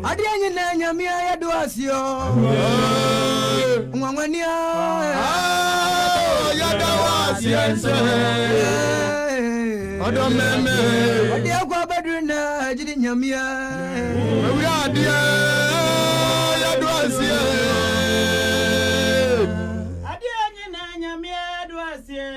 Adianye na nyamia ya doasio. Mwangwania. Ya doasiense. Odo meme. Adi akwa badrina jidi nyamia. Adi ya doasie. Adianye na nyamia doasie.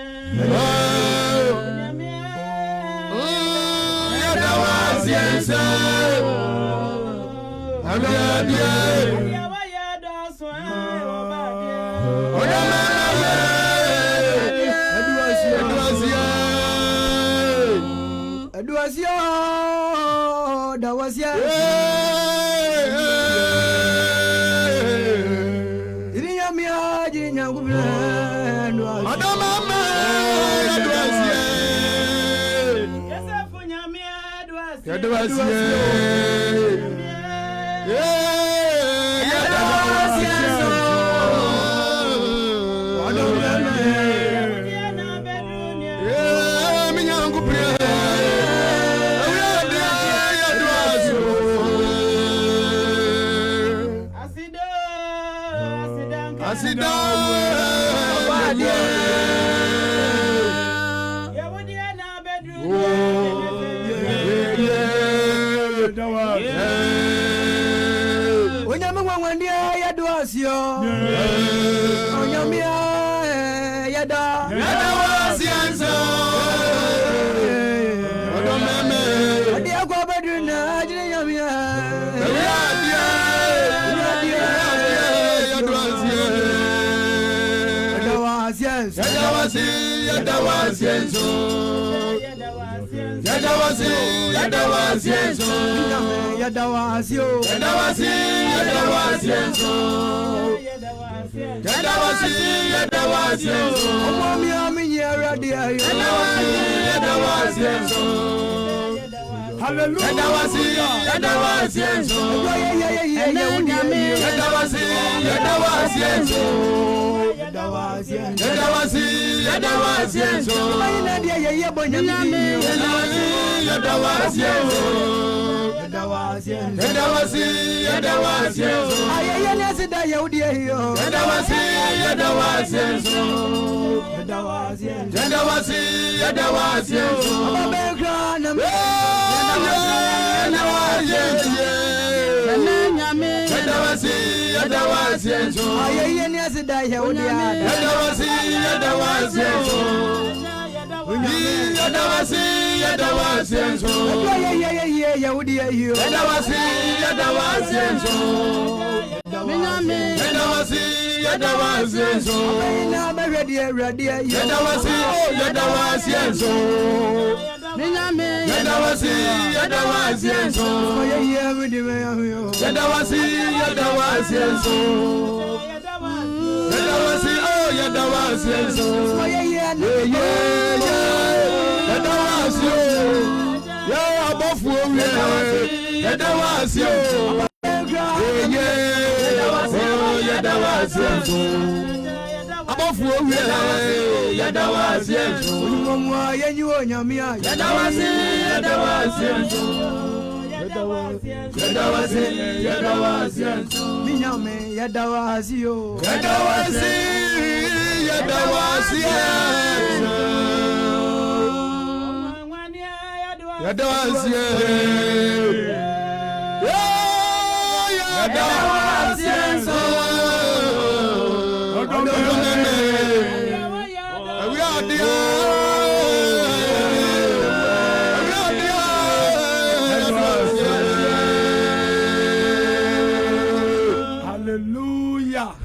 Ya doasiense.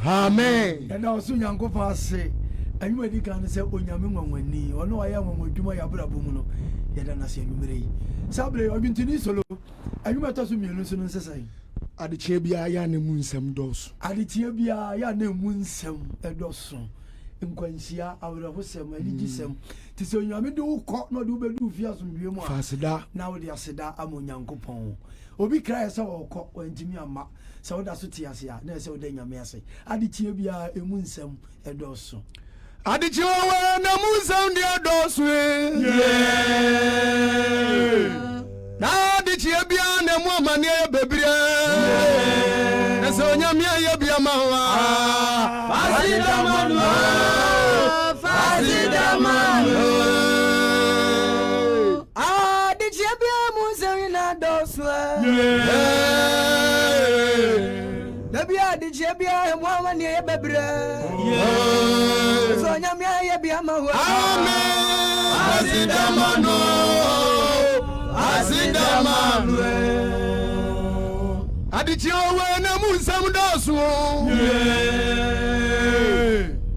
Amen. And also Yanko Passe. And you already can say, "Oh, Yamini, or no, I am with Juma Yabrabuno, Yadana Numeri." Sable, I've been to this solo. And you might also be listening to say, Adichebia Yan Moonsem dos. Aditibia Yan Moonsem, a doson. In Quentia, I would have said, my legisem. Tis on Yamido court, not do be fears from you more. Fasida. Now they are said, I'm on Yanko Pon. Obi cry so court when Jimmy and Mac. So that's what he has here. There's so then your mercy. Aditibia a moonsem, a doson. Adichua na Moonsem, dear dos. Adichie bia na mu amane ye bebre. Ese onyamia ye bia ma wa. Fasidamano. Adichie bia mu nsewina doswa. Dabi adichie bia mu amane ye bebre. So onyamia ye bia ma wa. Amen. Asidamano. Adichie we na mu nsem dosu.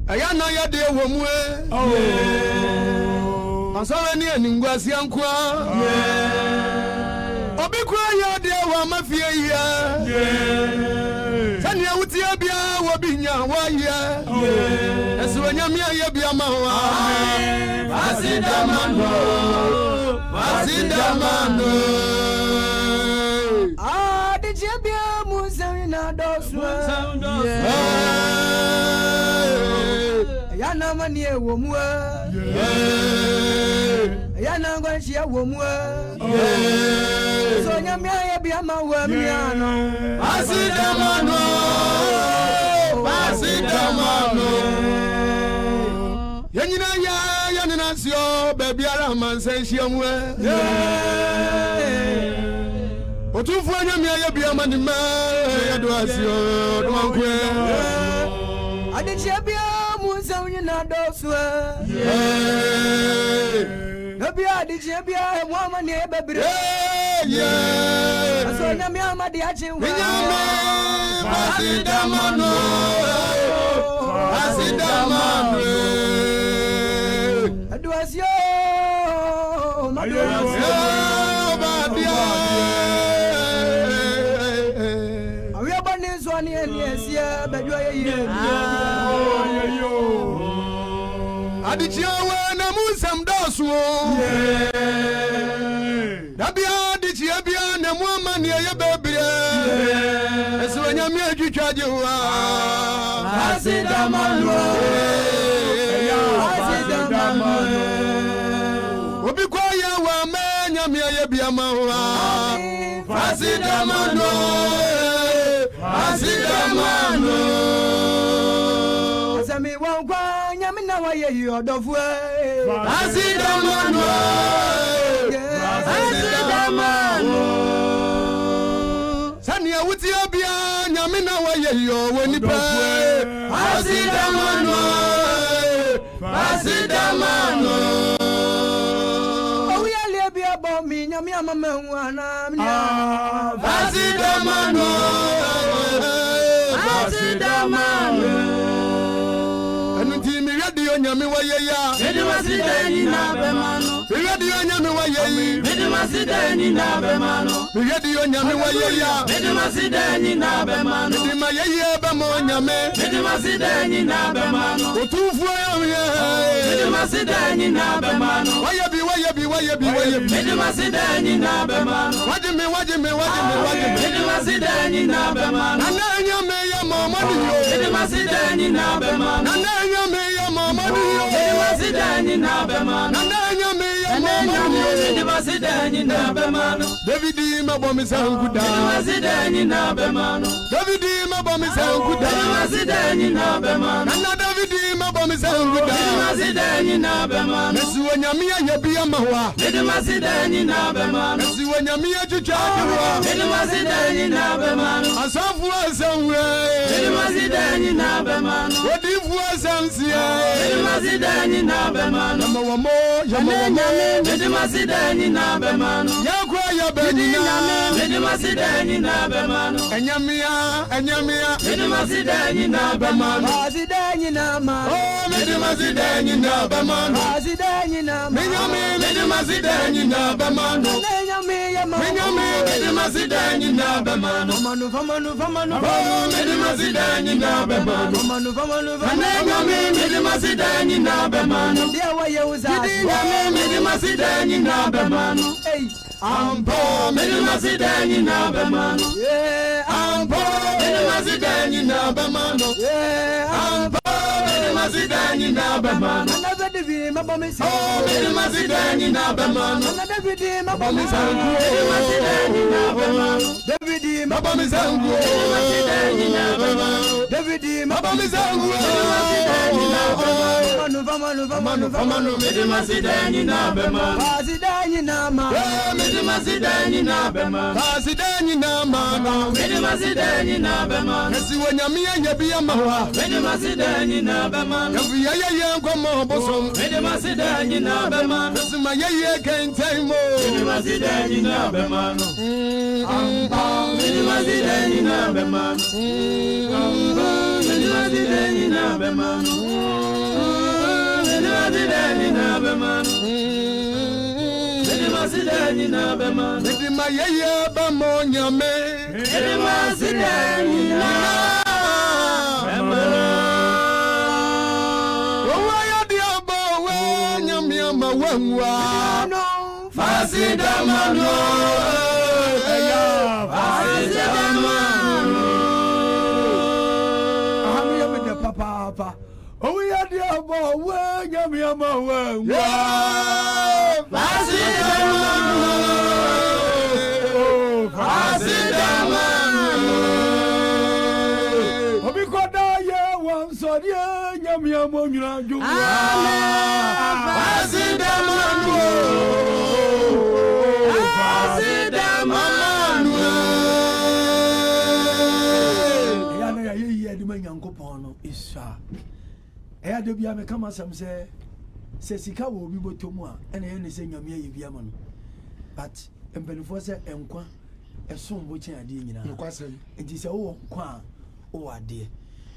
Aya na ya de wo mu e. Asawe ni eningwasi ankwa. Obi kwa ya de wa mafie ya. Sani ya uti bia wo binya wa ya. Esu onyamia ye bia ma wa. Asidamano. Adichie bia mu nsewina doswa. Yana mani e wo mu yana ngwanshi e wo mu so nyamia ye bia ma wa miano. Asidamano. Yanyina ya nina sio baby ara man say shiamwe. Otufu anyamia ye bia ma ni ma ya do asio do ankwe. Adichie bia mu nsewina doswa. Dabi adichie bia mu amane e bebre. So nyamia ma di achi wa. Asidamano. Aduasio. Awi abani swani eliesia bedwa ye. Adichie we na musam dosu. Dabi adichie bia na mu amane ye bebre. Esu onyamia twitwaje wa. Asidamano. Obi kwa ya wa me nyamia ye bia ma wa. Asidamano. Asami won kwa nyamina wa ye yodofu. Asidamano. Sani ya wuti bia nyamina wa ye yo woni pa. Asidamano. Owi ale bia bo mi nyamia mama wana mi. Asidamano. Anuti mi radio nyame wa ye ya. Medimasideni na bemano. Radio nyame wa ye. Medimasideni na bemano. Radio nyame wa ye ya. Medimasideni na bemano. Medima ye ye be mo nyame. Medimasideni na bemano. Otufu ye. Medimasideni na bemano. Wa ye bi. Medimasideni na bemano. Wajime. Medimasideni na bemano. Ana nyame ya mama ni yo. Medimasideni na bemano. Ana nyame ya mama ni yo. Medimasideni na bemano. Ana nyame ya mama ni yo. Medimasideni na bemano. Davidi mabomi sanguda. Medimasideni na bemano. Davidi mabomi sanguda. Medimasideni na bemano. Ana Davidi mabomi sanguda. Medimasideni na bemano. Esu onyamia ye bia ma wa. Medimasideni na bemano. Esu onyamia twitwaje Medimasideni na bemano. Asafu asanwe. Medimasideni na bemano. Odifu asansia. Medimasideni na bemano. Yamawamo. Medimasideni na bemano. Yakwa ya benina. Medimasideni na bemano. Enyamia. Medimasideni na bemano. Asideni na ma. Oh, medimasideni na bemano. Asideni na ma. Medimasideni na bemano. Nyame ya ma. Medimasideni na bemano. Famanu. Oh, medimasideni na bemano. Famanu. Medimasideni na bemano. Dia wa ye uza. Medimasideni na bemano. Hey. Ampo. Medimasideni na bemano. Yeah. Ampo. Medimasideni na bemano. Yeah. Ampo. Medimasideni na bemano. Another David, my bomb is Oh, Midi Masidani na bemano. David, my bomb is Midi Masidani na bemano. David, my Baba mizangu Midi Masidani na bemano. David, my Baba mizangu Famanu Midi Masidani na bemano. Pasidani nama Midi Masidani na bemano. Pasidani na mano Midi Masidani na bemano. Esi wanyamia nyabiya mawa Midi Masidani na bemano. Kafi yeye ngomo bosom Midi Masidani na bemano. Esi ma yeye kentaimo Midi Masidani na bemano. Midi Masidani na bemano. Midi Masidani na bemano. Midi Masidani na bemano. Midi Masidani na bemano. Edi ma yeye ba mo nyame Midi Masidani na bemano. Owa ya diabo we nyame ma wanwa Fasida mano. Fasida mano. Ahami yame de papa. Oh ya dia bo we nyame ama we. Fasida mano. Fasida mano. Obi koda ye wan so die nyame ama nyuna ju. Fasida mano. Fasida mano. Ya na ya ye di man Yankopon no isa. Eya de bia me kama sam se sika wo obi botomu a ena ye ne se nyame ye bia ma no. But empenifo se enkwa esom bo chen ade nyina. Nkwasem Enti se wo kwa wo ade.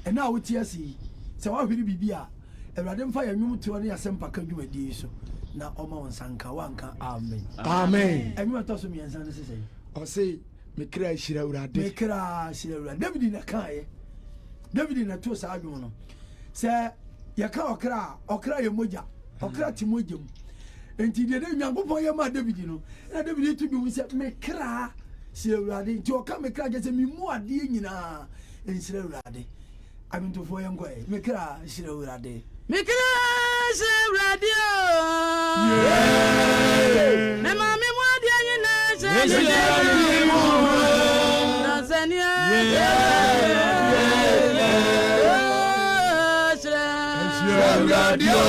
Ena wo tie asi se wa hwiri bibia Ewurade mfa ya nwum to ne yasempa ka dwumadi so na oma wonsanka wanka amen. Amen Enwuma to so miensa ne sesei. O say me kra hira urade Me kra hira urade. David na kae. David na to sa adwum no. Se ya ka okra ye moja. Okra ti moja mu. Enti de Nyankopon ye ma David no. Na David tu dwum se me kra hira urade. Nti oka me kra je se mi mu ade nyina ensira urade. Abintofo ye nkoe. Me kra hira urade. Mikirase radio. Me mami mwadi anyina se. Tanzania. radio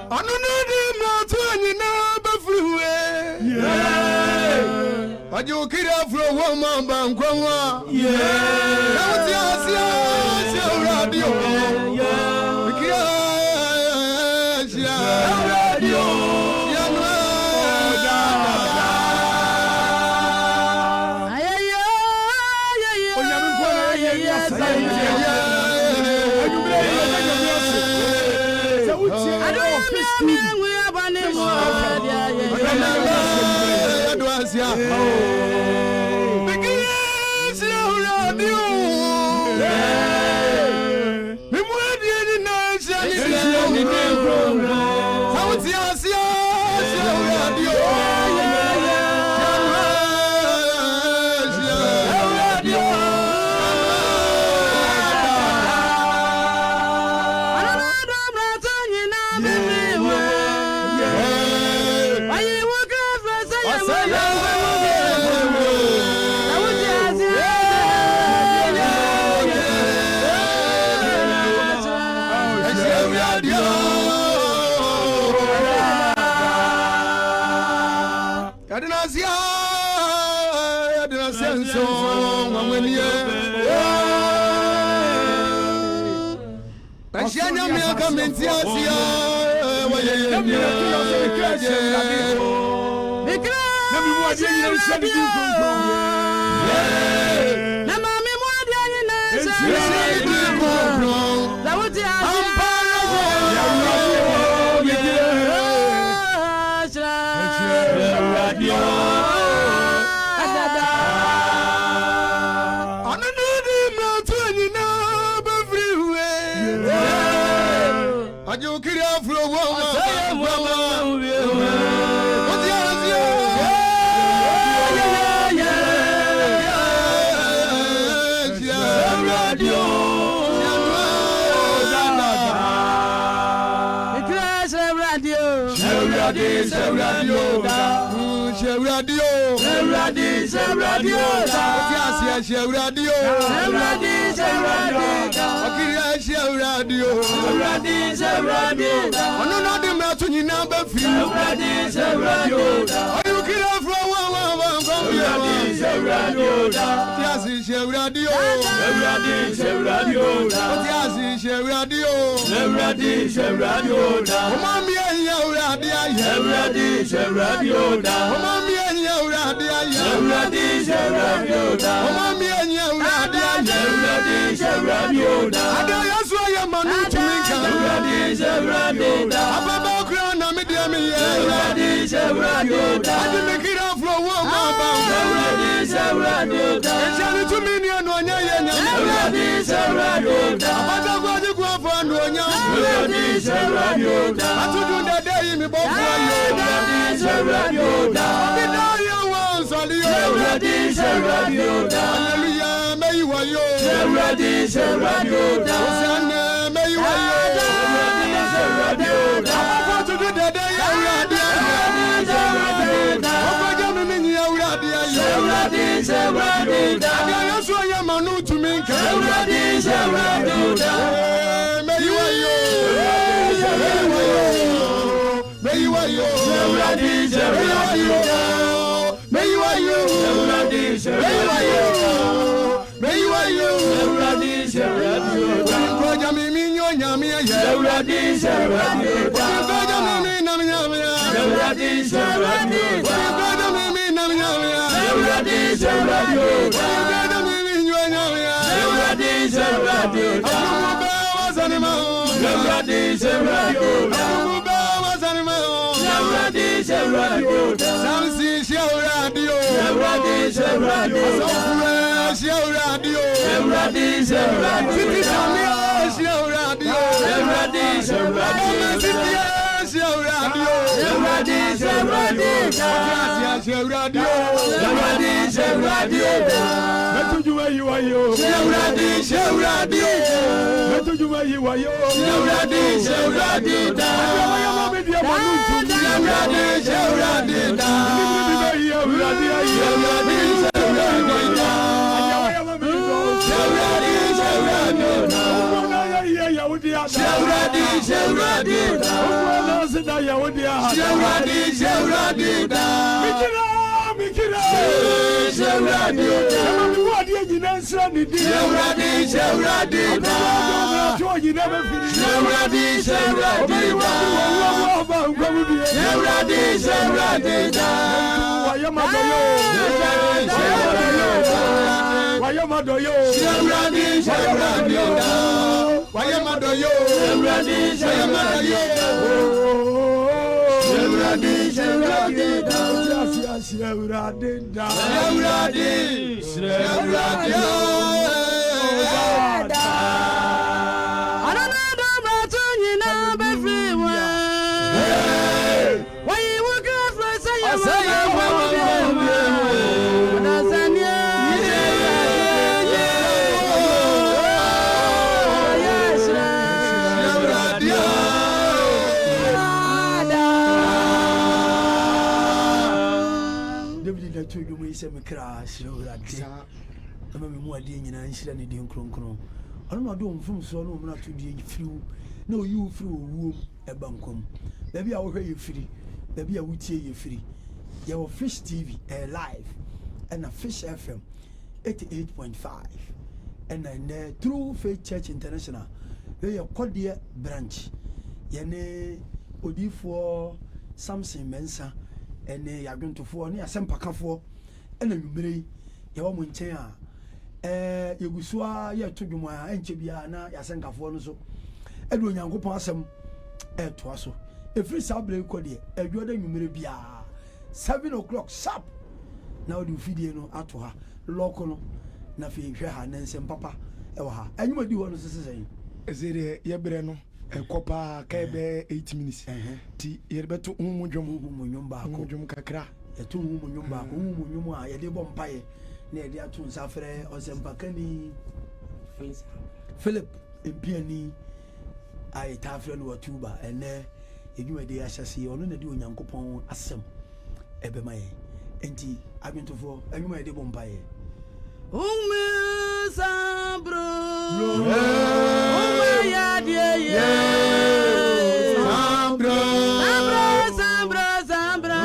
Anu di mlatu anyina bafruwe Ajo kiri afro woma bankwanwa Nauti asia radio Mikira radio Radio radio. radio. Radio. Fish TV live and a Fish FM 88.5 and then True Faith Church International. They are Kodia branch. Yene Odifo Samson Mensa and they are going to for near Sempakafo and then you your Muntea. Yuguswa, ya Tuguma, and Chibiana, Yasenka so. Edwin Yango Passam, Twasso. A free Sabre Kodia, a Jordan Numibia. 7 o'clock sharp. Now the video no atoha local na fi hwe nansen papa e wa ha anyu madi wono sese sen ezere ye bre no e kopa ka be 8 minutes ti ye beto humudwom ba ko humudwom kakra e to humudwom ba ko humudwom a ye de bom paye na ye de ato nsafre osempakani Philip empiani ai tafre no watuba ene edwuma de ahyase ono na de onyankopon asem ebemaye enti adwentofo anwuma yɛde bɔ mpaeɛ Sambro ya die Sambro Sambro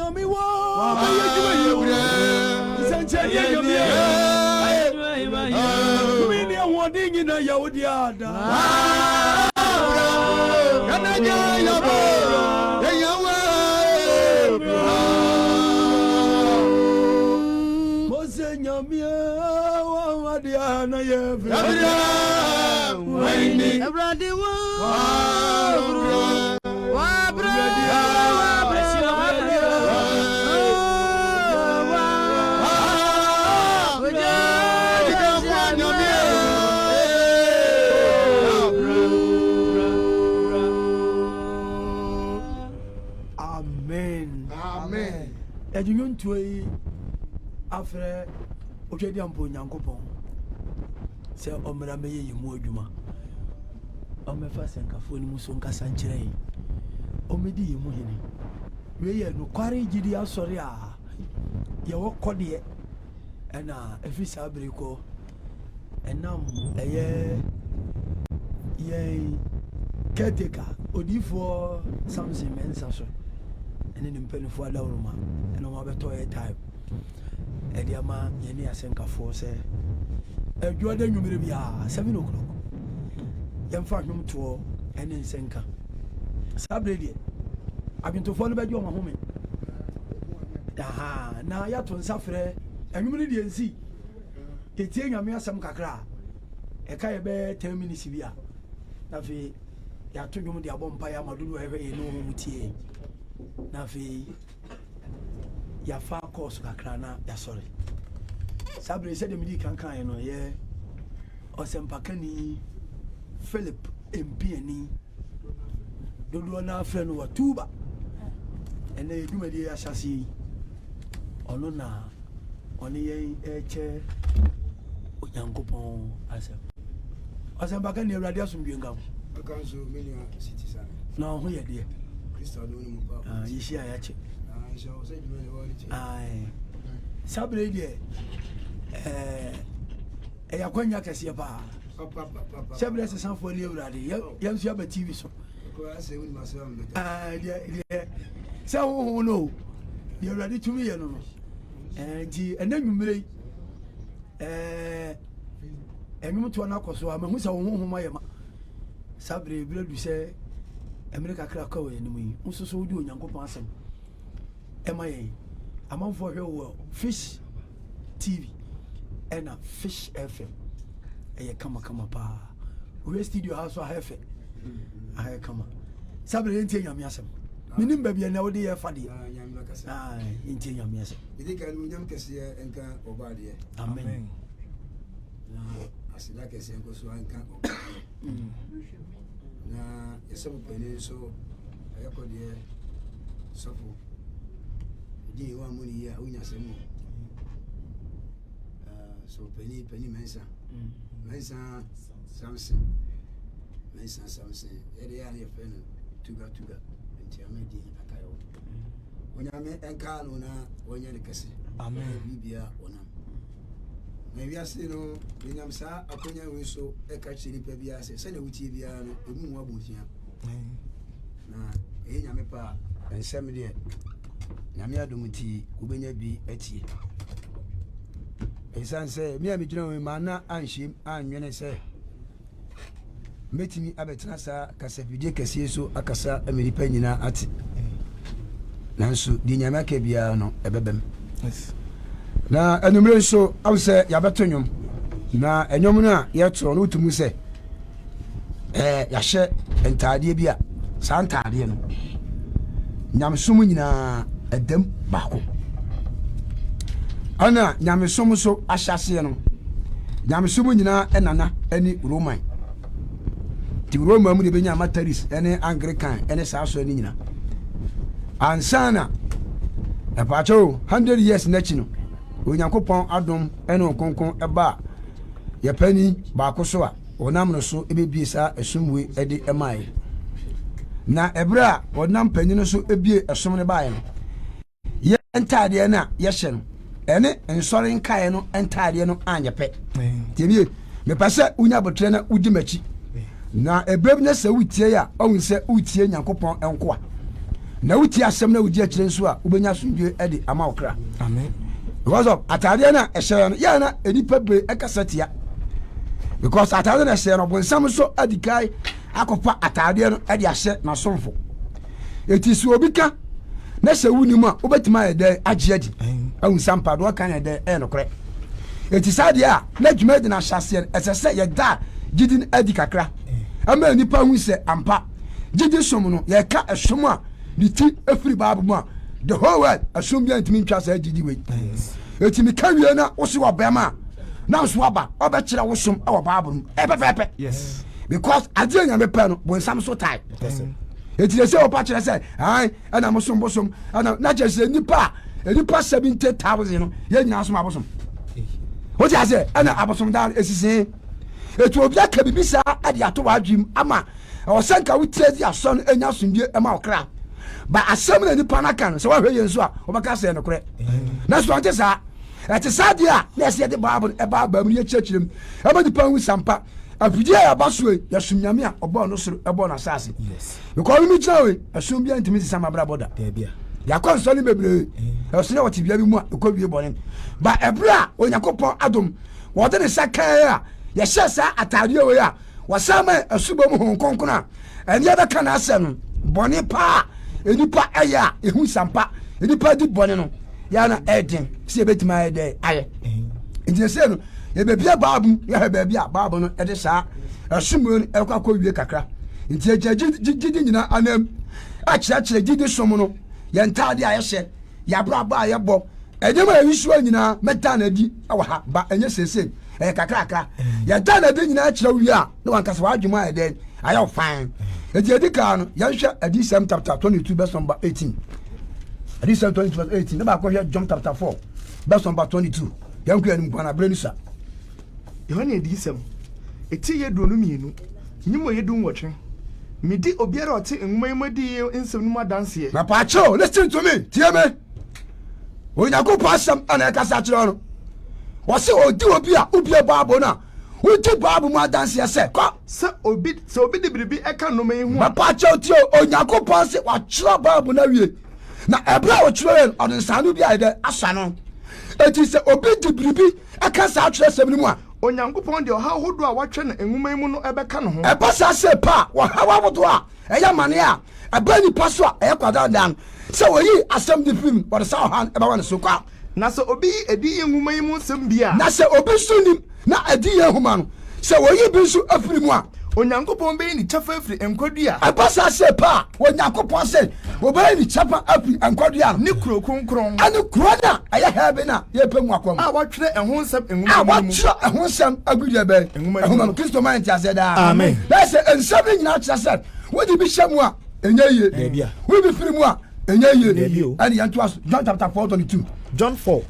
nyame wo aye juma ye senche ye nyame mi ni wodi nyina ya wodi ada kana ja ya bo ya wa mo se nyame wa wadi ana ye Wayne Abrade wa Amen. Ejunun tuoi afre otwedi ampo Nyankopon. Se omra meye yimu adwuma. Omefa senkafo ni muso nkasa nkyerɛ. Omedi yimu hene. We ye no kware gidi asɔre a ye wo kɔde ɛna efisa abreko ɛnam ɛyɛ ye keteka odifo Samson mensa so ene ne mpanifo adawroma ene mo abeto e time e dia ma ye ne asenkafo se adwo da nwumire bia 7 o'clock yemfa nwum to ene nsenka sabre die abintofo no badwo mahome aha na ya to nsafre enwumire die nsi ketie nyame asem kakra e ka ye be 10 minutes bia na fi ya to nwum de abompa ya madudu hwe ye no mutie na fi ya fa course kakra na ya sorry sabre se de midi kankan no ye osempakani Philip MP dodo na afre no watuba ene edumadi ya hyase ono na oni ye eche Onyankopon asempakani awrade asomdwe ngam akanso menia citizen na ho ye de Kristo no mu pa yishi ayache so se dwuma ne wali che ai sabre de yakwanya kese pa papa sabre se sanfo ni awrade yamsu aba TV so ko ase woni maso am de se ho no de awrade tumi ye no nti enanwumire enwum to na koso a mahu se wo honhoma ye ma sabre bredu se America kra ka we nimu yi nsoso wodi Onyankopon asem ema ye amanfo hwe wo Fish TV ena Fish FM eye kama pa we studio house wa hefe aye kama sabre enti nyame asem minim ba bia na wodi ye fade nyame makasa enti nyame asem idi ka no nyam kase enka obade amen na asida kase enko so enka na yesabu pene so ayakode sofo di wa muni ya unya semu so peni mensa Samson ere ya ne feno tuga nti amedi akayo onyame enka no na wonya ne kase amen bibia onam na wiase no nyam sa akonya we so eka chiri pa biase se na wuti bia no emu wa bontia na nyame pa ensem de nyame adomuti ubenya bi atie esanse mi amidwena we mana anhim anwene se metimi abetena sa kasafidie kase so akasa ameripa nyina ati nanso di nyame aka bia no ebebem na enumre so awse yabeto nwom na enyom no a yetro no utumu se yahye entaade bia sa entaade no nyamsom nyina edem baako ana nyamsom so ahyase no nyamsom nyina enana ani roman ti roman mu de benya mataris ene anglican ene saaso ni nyina ansana epacho 100 years nachi no Onyankopon adom ene okonkon eba ye pani baako so a onam no so ebebie sa esumwe ede emai na ebra onam pani no so ebie esom ne bae no ye entaade na ye hye no ene ensore nkae no entaade no anyepe tebie me pase unya botre na udi machi na ebrem na se wutie ya ohun se wutie Nyankopon enkoa na wuti asɛm na wudi akyire nso a wobɛnya asomdwe de ama wo kra amen because of atade na ɛhyɛ no yɛ na enipa be ɛkasa tia because atade na ɛhyɛ no bonsam so adikai akɔpa atade no de ahyɛ na somfo eti so obi ka na hyɛ wuni mu a wobɛtuma yɛ dɛ agye adi ahu sampa do aka yɛ dɛ no korɛ eti sadeɛ a na dwuma di na hyɛseɛ ɛsɛ sɛ yɛ da gidi adi kakra ama enipa hu sɛ ampa gidi som no yɛ ka ɛsom a ne ti afiri baabu mu a the whole world asom bia ntimi ntwa sɛ gidi wei eti mi ka wie na wo se wɔ bɛma na nso aba ɔbɛkyerɛ wo som ɛwɔ baabu mu ɛpɛpɛpɛ yes because adeɛ nyame pɛ no bonsam so tae eti yɛ sɛ wɔpa kyerɛ sɛ ai ɛna mosom bosom ɛna na kyerɛ sɛ nipa 70,000 no yɛ nyina som abosom wote ase ɛna abosom da esisi etu obi aka bibi saa ade ato wadwim ama ɔsɛ nka wo tire di asɔ no anya somdwe ɛma okra ba asɛm na nipa na kan sɛ wahwɛ yɛn so a wɔbɛka sɛ no korɛ na so ɔte saa ɛte saa deɛ a na ɛsɛ de baabo ɛba ba mu yɛ kyerɛkyerɛm ɛma nipa hu sampa afidie a yɛaba so yɛsom nyame a ɔbɔɔ no soro ɛbɔɔ no asase because mi kyerɛ we ɛsom bia ntimi sisa mabra bɔda yɛakɔ nsɔ ne bebree ɛsɛ na wɔte bia bi mu a ɛkɔ wie bɔne ba ɛberɛ a onyankopɔn adom wɔde ne sa kae a yɛhyɛ saa atadeɛ wei a wɔsa ma asubɔ mu hon kronkron a ɛneɛ bɛka no asɛ no bɔne paa enipa ɛyɛ a ɛhu sampa enipa di bɔne no yɛna ɛden sɛ yɛbɛtumi ayɛ dɛ ayɛ nti sɛ no yɛbɛbia baabu yɛhɛ baabi a baabu no ɛde saa ɛsomuo no ɛkɔ akɔ wie kakra nti agya gyidi nyina anam akyerɛkyerɛ gyidi som no yɛntaade a yɛhyɛ yɛabrabɔ a yɛbɔ ɛnyɛma yɛwisuo nyinaa mɛta na adi ɛwɔ ha ba ɛnyɛ sesei ɛyɛ kakrakra yɛnta na adi nyinaa kyerɛ wie a na wankasa wadwuma ayɛ dɛ ayɛ wo fan eti edi kaa no yɛhwɛ adisɛm chapter 22 verse number 18 adisɛm 22 verse 18 ne baako hwɛ John chapter 4 verse number 22 yɛnkɔ anim kwan abrɛ ni sa yohane adisɛm eti yɛ duro no mienu nyimo yɛ dum wɔtwe midi obiara ɔte nwoma yi madi nsɛm no mu adanseɛ na paakyɛw listen to me tie me onyankopɔn asɛm ana ɛkasa kyerɛ no wɔse odi obi a obie baabo no a woti baabo mu adanseɛ sɛ kɔ sɛ obi de biribi ɛka nnoma yi ho a paakyɛw tie onyankopɔn se wakyerɛ baabo no awie na ɛberɛ a wɔkyerɛ yɛ ɔde nsano bi ayɛ dɛ asa no eti sɛ obi di biribi ɛka saa kyerɛ sɛm no mu a onyankopɔn deɛ ɔha ahodoɔ a watwɛ no nwoma yi mu no ɛbɛka no ho ɛba saa sɛ pa wɔhaw ahodoɔ a ɛyɛ mane a ɛba nipa so a ɛyɛ kwadandan sɛ wɔyi asɛm de fim wɔde sa ɔha ɛbɛwa ne so kɔ na sɛ obi adi yɛ nwoma yi mu nsɛm bi a na sɛ obi so nim na adi yɛ nhoma no sɛ wɔyi bi nso afiri mu a onyankopɔn bɛyi ne kyɛfa afiri nkwadua ɛba saa sɛ pa onyankopɔn sɛ wɔbɛyi ne kyɛfa afiri nkwadua ne kuro kronkron ɛne kuro no a ɛyɛ hɛbe no a yɛpɛ mu akɔm a wɔtwerɛ ɛho nsɛm a nwoma mu wɔtwerɛ ɛho nsɛm agudeɛ bɛn ɛhoma no kristo ma yɛnte asɛ daa amen na sɛ nsɛm no nyinaa kyerɛ sɛ wode bi hyɛ mu a ɛnyɛ yie wode bi firi mu a ɛnyɛ yie ɛne yɛntoa so John chapter 4:22 John 4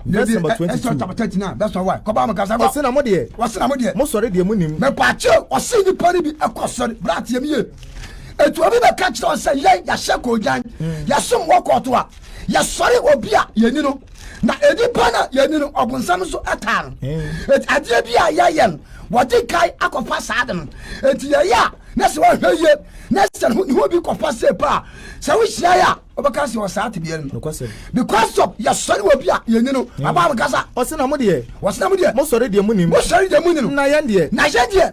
verse number 22 chapter 39 that's why kɔba mo kasa wɔse na mo deɛ mo sɔre deɛ mo nim me pakyɛ ɔse nipa no bi ɛkɔ sɔre brateɛ mi ye etu obi bɛka kyerɛ sɛ yɛn yɛhyɛ kɔgyan yɛsom wɔ kɔɔto a yɛsɔre obi a yɛni no na edipa na yɛni no ɔbonsam so ɛtaa no adeɛ bi a yɛyɛ no wɔde kae akɔfa saa de no eti yɛyɛ a na sɛ wɔhwɛ yie na sɛ ne ho bi kɔfa sɛ pa sɛ wohyia yɛ a wɔbɛka sɛ wɔ saa tedeɛ no because of yɛsɔre wɔ bi a yɛni no aba mekasa ɔse na mo deɛ mo sɔre deɛ mo nim na yɛn deɛ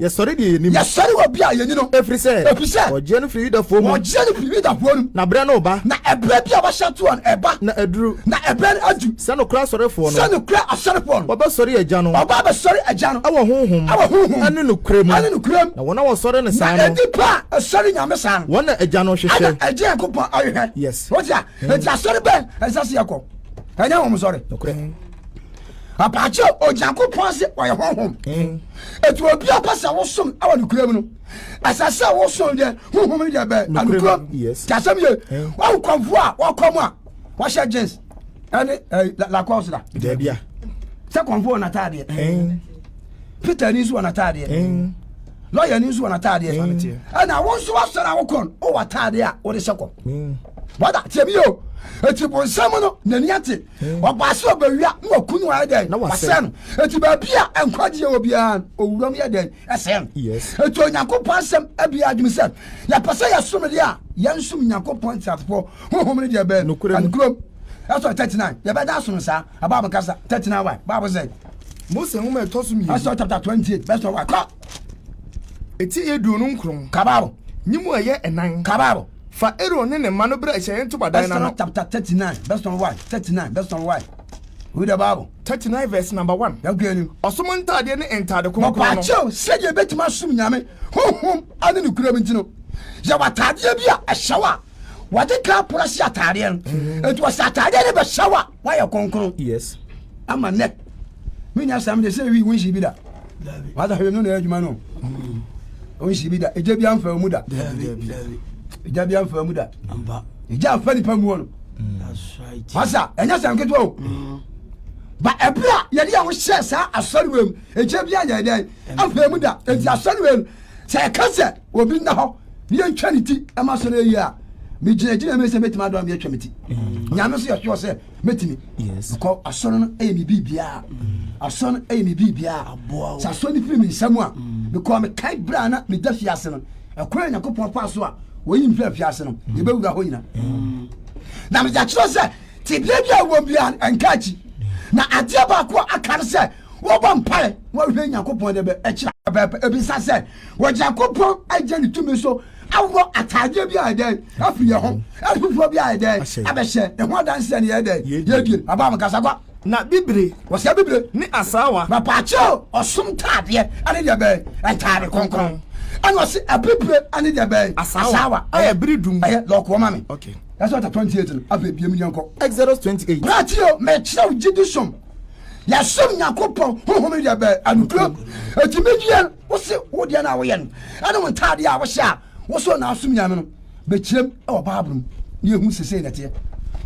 yɛsɔre deɛ yɛnim yɛsɔre wɔ bi a yɛni no ɛfiri sɛ ɔgyeɛ no firi yudafoɔ mu na berɛ no ba na ɛberɛ bi a wɔhyɛ toɔ no ɛba na aduru na ɛberɛ no adu sɛ nokora asɔrefoɔ no wɔbɛsɔre agya no ɛwɔ honhom ɛne nokorɛ mu na wɔn a wɔsɔre ne saa no nipa ɛsɔre nyame saa no wɔn na agya no hwehwɛ agya Nyankopɔn ahwehwɛ yes wɔtia enti asɔre bɛn ɛsɛ sɛ yɛkɔ ɛnyɛ wɔn sɔre apaakyɛ Onyankopɔn se ɔyɛ honhom etu obi a pɛ sɛ wosom ɛwɔ ne kurom no ɛsɛ sɛ wosom deɛ honhom deɛ bɛ anokurom kyasɛm ye wɔn kɔnfo a wɔkɔ mu a wɔhyɛ jeans ɛne lakɔs da dɛbia sɛ kɔnfo wɔ n'ataadeɛ Peter ni nso wɔ n'ataadeɛ lawyer ni nso wɔ n'ataadeɛ ɛna wɔn nso wasɔre a wɔkɔ wɔ ataadeɛ a wɔde hyɛ kɔ wada tiɛ bi o eti bonsam no naniate obaso obawia no kunu ayden wasen eti ba bia enkwaje obia owuram yeden esen eti onyankopon asem abia adwum se ya pese ya somede a yansum nyankopon tiatfo honhom ne de be nkurom aso 39 ya be da so nsa ababa kasa 39 wa baba say Mose homa etoso mi aso chapter 28 verse 1 ka eti edunu nkrom kababo nyimu aye enan kababo fa Aaron ne ma no bra ehye nto badan na no chapter 39 verse 1 39 verse 1 read the Bible 39 verse number 1 ya gwenu osomo ntade ne entade konkron no pacho se je betima sum nyame honhom ane ne kuram ntino ya watade bia ehyewa wade ka porasi atade etu wasatade ne be hyewa wa ya konkron yes ama ne minya sam de se wi wonshi bi da wada hwe no na adwuma no wonshi bi da eje bia mfa mu da eja bia mfa mu da amba eja fa ni pa mu no that's right masa enya sam keto o ba ebra ye dia wo hye sa asoriwem eja bia ya den amfa mu da enti asoriwem se kase obi na ho ye ntwa ni ti ama so na yi a mi gina me se metima do am ye twamiti nyame so ye hwe se metimi yes ko asoro no e mi bibia asoro no e mi bibia sa so ni firi mi nsam a me ko me kai bra na me da fiase no ekwa nyakopon pa so a wo yi mfa fiase no ye bewura ho nyina na me ja kiro se ti bia bia wo bia enkachi na ade ba ko akare se wo ba mpae wo hwe nyakopon de be ekira ebi sa se wo jakopon agya ni tumi so awo atade bia ade afiye ho afufo bia ade abehye e ho danse ne ade ye die aba am kasa kwa na bibre wose bibre ni asawa ma pacho osum tade ane de be atade konkron ane wose abibre ane de be asawa ay bridum ay lokwo mame okay that's what 28 abe biem nyanko Exodus 28 ratio me chiro jidisum ya som nyakopon honhom de be anukro etimedien wose wo de na wo ye no ane mo tade a wo sha wo so na asum nyame no be kirem e wo baabrum ye hu sesei na te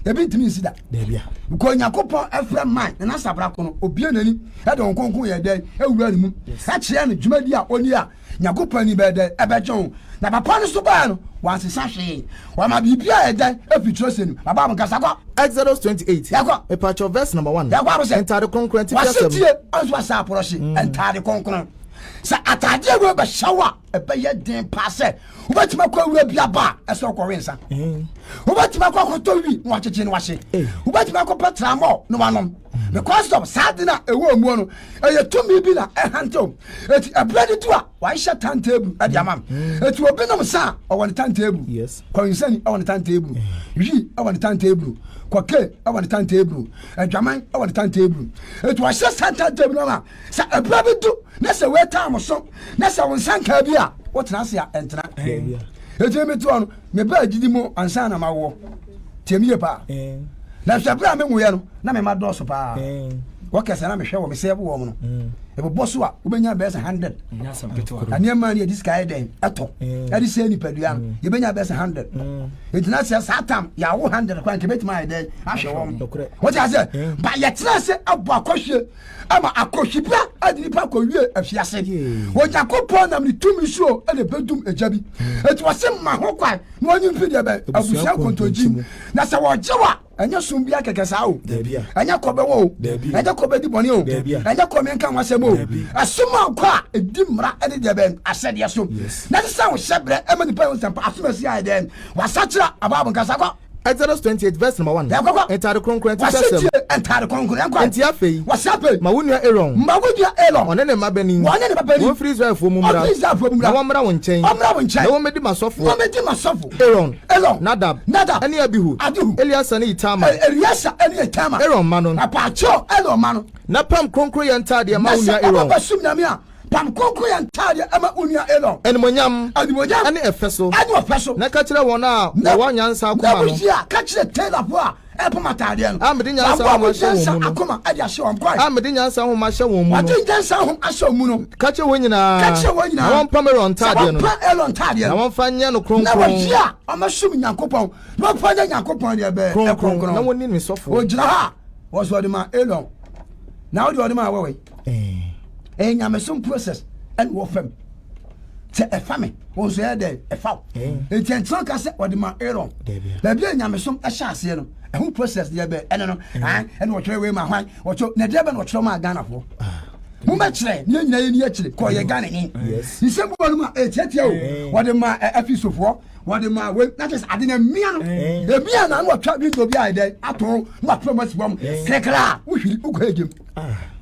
e bi ntimi nsida da bia ko nyakopon afra man na sabra ko no obie nani e de onkonkon ye de e wura ni mu a kire no dwumadi a oni a nyakopon ni be de e be jon na papa no so ba no wan se sahwe wa ma bibia e de e fitro senu baba am kasa kwa Exodus 28 yakwa a part of verse number 1 yakwa se entire concurrent wa setie anso sa aporoshi entire concurrent sa atade we be shawa e be ye den passe ubatima kwa wura bia ba e so kwa wensa ubatima kwa ko towi no acheche ni wahye ubatima kwa patramo no wanom because of sadina ewo mu no e tumi bi na e hantom eti abrade to a wa hye tan table e dia mam eti obi nom sa o won tan table yes kwa insani o won tan table yi o won tan table kwa ke o won tan table adwaman o won tan table eti wa hye tan table no ma sa abrade to na se we tam so na se won sanka bi a wo tena se a entena eti me to no me ba gidi mu ansa na mawo tiemiye pa na sabra me mu ye no na me ma do so pa wo kese na me hwe wo me se bo wo no e bo so a wo benya be 100 nya sam keto ani ma ni dis kai den ato adi se ni padua no ye benya be 100 e dina se satam ya wo 100 kwa nke betima den ahwe wo wo ti ase ba ye tira se abo akohwe ama akohwibra adi ni pa ko wie afiase wo jakopon nam ni tumi so e le bedum ejabi eti wo se ma ho kwa no onyi mpi de be abusia kontoji na se wo jewa anya sumbia kekesa o anya kobe wo anya kobe di boni o anya kobe nkan wasemo asuma kwa edimra ene de ben asede so na se sa wo shebre emani pa wonsampa asuma si aden wasachira ababon kasa kwa Exodus 28 verse number 1 entire concurrent entire concurrent entia fei wasape mawunua Aaron one ne mabani won free Israel fo mumra na womra won chen na won medi masofo Aaron Nadab ene Abihu Eliasa ne Itamar Aaron manon apacho Aaron manon na pam concurrent entire mawunua Aaron pam konko ya ntade ama unia Elon enmonyam ane efeso na ka kire won a wo nyansa akoma no na ka kire tailor bo a e pom atade no amedi nyansa ho ma hye won mu akoma ade ahye won kwai amedi nyansa ho ma hye won mu ade nyansa ho ahye mu no ka kire won nyina na won pam Elon tade no na won fa nya no kronkron na wajia amasum nyankopon na fa nya nyankopon de be kronkron na woni ni sofo o jira ha wo so de ma Elon na wo de ma wewe enyamesom process and wo fam te e fame wo so ye de e fa enti entran ka se wo de ma Aaron ba bia nyamesom e sha ase no e hu process de be ene no ene wo twere we ma hwan wo cho na de be no twere ma Ghana fo mu ma kire ni nyina ye ni akire ko ye Ghana ni isem bo no ma e tiatia o wo de ma afisofo wo de ma we na just ade na mia no e mia na wo twa bi do bi ai de ato ma promise bom krekra wo hwiri uko egem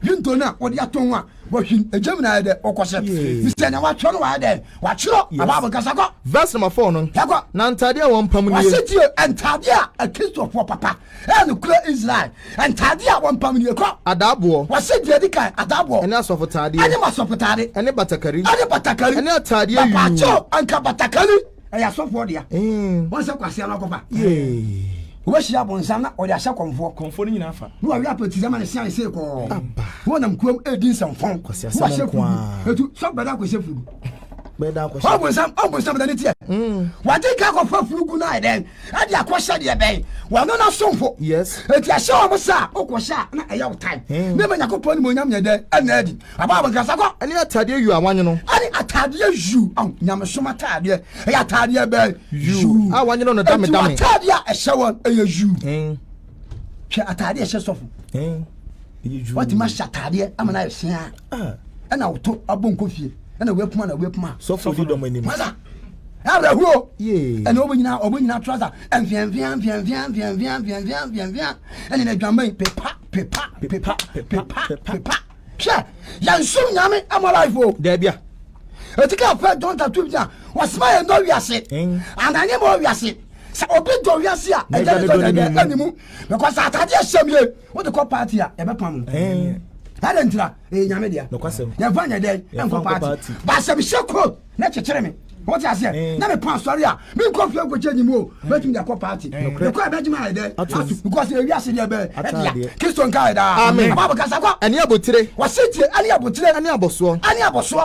Vinto na odi aton a bo hwin egem na de okose Mr. na wa twa no wa de wa chiro ababa kasako verse number 4 no yako na ntade a won pam ni wasiti entade a Kristo for papa e no kura Israel entade a won pam ni ko adabo wasiti edikan adabo ene asofo tade ene masofo tade ene batakari ene atade yu papacho anka batakari e asofo dia won se kwase na kofa wo shia bonsam na odi ahya konfo ni nyina fa no wi apati zama ne sian se ko wo nam kuam edin samfon wo hye ku etu so beda ko hye fugu beda ko bonsam da ne tie wa de ka ko fa fugu na den adi akosha de ben wa no na somfo yes eti ahya wo sa okosha na eya time me ma yakopon ni mo nyam nye de ana adi ababa gasa ko ene atade yu awanyo no ani atade yu nyam soma atade e atade be yu awanyo no dame atade a ehye won e yu hwe atade ehye sofo yu what ma atade amana ehye ana woto abonko fie ana wepuma sofo di do mani maza abra huo ana obonyina trouser enfian ana na dwamban pepa hwe ya nsum nyame amalife o da bia etika fa don't tatu bia wasma ye no wiase ananye mo wiase sa obi do wiase a eje animu because atade ahyamye wo de ko party a ebe pam ada ntira nyame dia ya vanya de enko party ba se bi sheko na chechere me what you say na me pan story a me ko fi ko chanyi mu betum de ko party de ko abejima de because e wiase de be dia Kristo nka da baba kasa ko ani abotire wasiti ani abotire ani aboso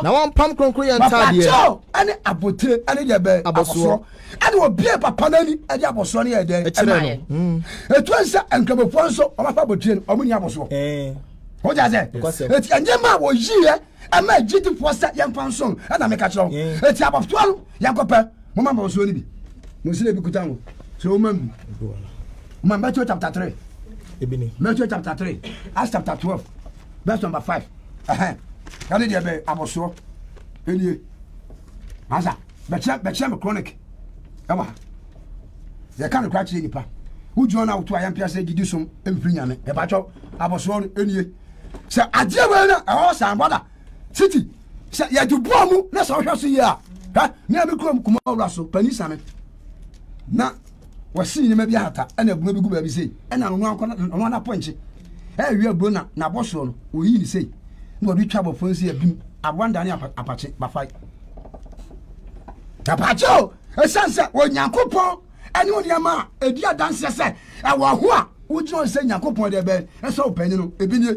na won pam kronkro ya ntade ani abotire ani de be aboso ani obie papa nani ani aboso ne de emaye etu ansa ankabofo nso o ma fa abotire o mu ni aboso what you say eti anjema wo yiye ama giti foster yan panson ana me ka kiro eti abaftualu yakopa mo mamba so ni bi mo sile bi kutango so mambi Matthew chapter 3 ebini Matthew chapter 3 Acts chapter 12 verse number 5 kani dia be aboso enie asa becha me chronic ewa ya kan kwa chire nipa ujo na wutu ayam piase gidi som emfiri nyame e ba cho aboso enie se adie we na o san boda city se ya du bomu na so hwe so yi a ha me abi krom kuma wura so panisa me na wasi ni me bi hata na ebunu bi gu ba bi sei na no akona no na ponche e wi aburo na boso no oyi ni sei na odi twa bofo nsi abim abwanda ni apache bafai apacho esansa onyankopon ani oniama edi adanse se e wo ho a ujino se nyankopon de be eso opani no ebini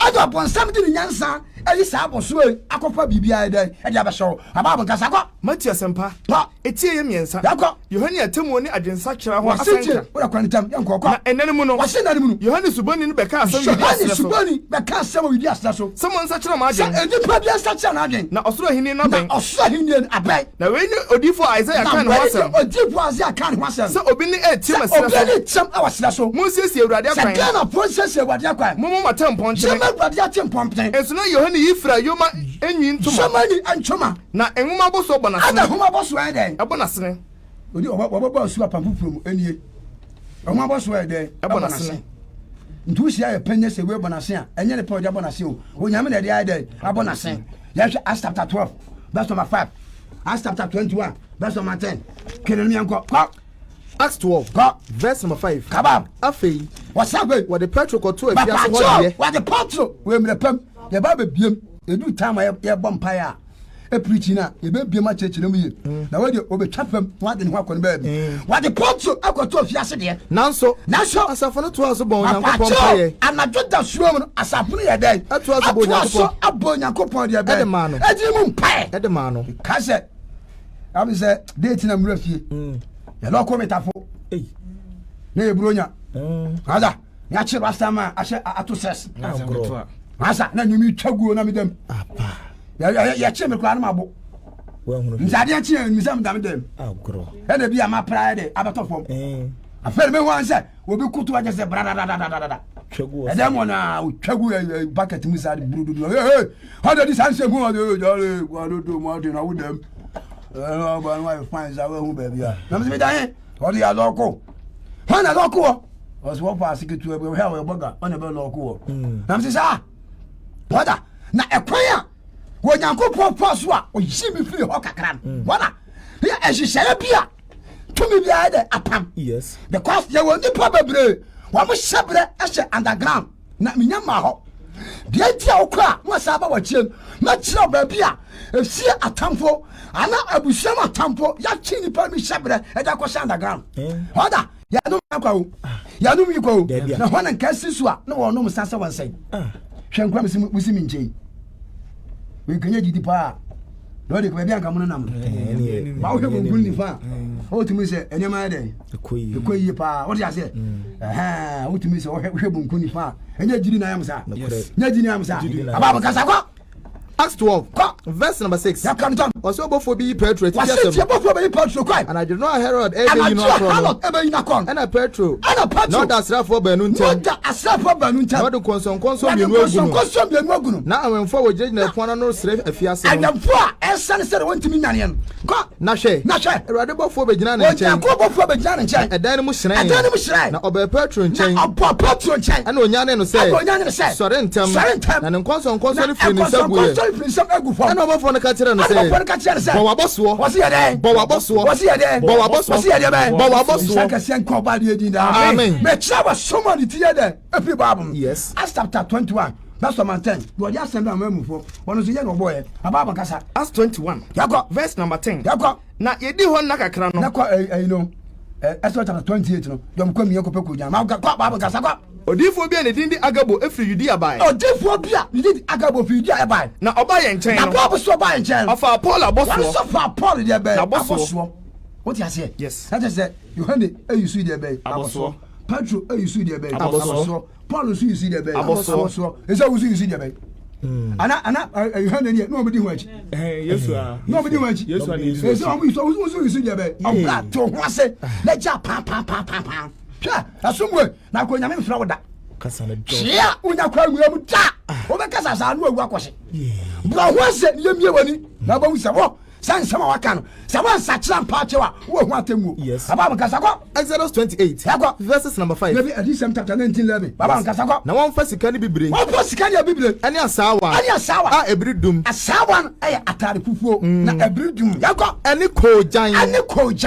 ado upon something nyansa ayi sa aboso akofa bibia de e dia be show ababa nkasa ko Matthew Sempa etie ye miensa yakọ Yohane atemu ni adensa kyera ho asanka asanka ora kwanitam yankoko na enene mu no wase nane mu no Yohane subani ni beka asam wi Yohane subani beka asam wi asra so someone nsa kyera ma aden enipa bia nsa kyera na aden na osoro hini na ben osoro hini abai na we ni odifo Isaiah kan ho asam odifo Isaiah kan ho asam se obi ni etie masira so obi ni tam awasira so mu siesie Awurade akwan se kana fo siesie Awurade akwan mu matam ponche se Awurade atem pompen enso na Yohane yifra yoma enwi ntuma somani antuma na enwuma boso bona ada homa boso eden ebona sene odi obo su apampupurum enie homa boso eden ebona sene ntusi aye penye se we bona sen enye ne pa bona sen o onyame na de eden abona sen ya hwe Acts chapter 12 verse number 5 Acts chapter 21 verse number 10 kenemi anko Acts 12 verse number 5 kabam afei wasabe what the petro ko to afia so ho de what the petro we mrepam ye ba bebiem edu time ye bompa ya e preach na ye be biem a church na mu ye na we de obetwa fam what the ho akon ba bi what the petro akoto afia se de nanso asafo no to aso bon Nyankopon pa ye anadwo da suom no asafo no ye dey atu aso bon Nyankopon abo Nyankopon de be e de ma no edi mu mpa e de ma no ka se am se date na mura fie ye lo kometafo na ye bronya ada ya chi rastama ashe atoses asa na nyumi twaguo na medam apa ya chi me kwa na mabo nzade chi misam dam dem e de bia ma prae de abato fom afere me wan se obi kutu aje se bradadadadada twegu e dem na twegu bucket musade brududu how do this answer go jare gwadodo mo de na wudem ba no fine za we hu ba bia na me dan o de ya loko hana loko o so pa sikitu e be ha we boga o ne be loko na me sa wada na ekwaya wo nyankopɔ pɔso a o yi mi firi ho kakra no wada ya ehyehyɛ bia tumi bia de apam yes because ye won nipa bebre wa mo hyebre ehye underground na menya ma ho bia ti a okra mo sa ba wa chiem ma kyerɛ ba bia efie atamfo ana abusuam atamfo ya chi nipa mi hyebre e da ko hye underground wada ya no akwa o ya no mi ko na ho na nka sisu a na wo no mo sasa wan sai hwe nkwa mi nchei we kanya didi pa do de ko bia nka mo nam ba wo hwe gun ni fa o tumi se enyama de koyi pa o de ase o tumi se o hwe gun ni fa enya jiri na yam sa nya jiri na yam sa aba kasa ko Acts 12 verse number 6 ya kan tam o so bofo bi Petro ti asem wa se bofo bi Petro kwai and I did not Herod ebe you kon and Petro not asrafo banu ntem not asrafo banu ntem not konson bienu agunu na awenfo wo jejina pon no sre afiase no adamfo a esen se wontimi nyane ko na hwe Erade bofo be gina na nchen ko bofo be gina na nchen edan mu hyiran na oba Petro nchen na oba Petro nchen ana onyane no se sore ntem na ne konson no firi ni saguye ana bofo no ka kire no se bo waboso saka sen ko ba de din da amen me chawa somebody tie de efi babum yes Acts chapter 21 that's number 10 do ya send am amufo wono so ye no boy ababa kasa Acts 21 yakọ verse number 10 yakọ na yedi ho na kakra no yakọ no Acts chapter 28 no dom kwa mi yakọ ko jan ma kwa ababa kasa kwa odifo bia ne dindi Agabo efiri Judea bai odifo bia ne dindi Agabo fi Judea bai na oba ye nchen na Paul so bai nchen ofa Paul aboso so fa Paul de bai aboso what you say yes that is Yohane eyusu de bai aboso Petro eyusu de bai aboso Paul so yusu de bai aboso esa yusu de bai ana Yohane ne no medi huachi Yesu a no medi huachi Yesu a esa yusu de bai obra to hwase na ja pa twa asomwe na ko nyame mfra woda kasa na do ya unya kwa nwuam ta obekasa sa no awu akose bro hwase yemie wani na ba wusa wo san sama waka no sa wan sa kira mpa chewa wo hu atemwo baba mkasa ko Exodus 28 verses number 5 maybe Edisem chapter 19:11 baba mkasa ko na won fa sika ni bibire won fa sika ni bibire ani asawa a ebridum asawa ay atare fufuo na ebridum yakọ ani kojan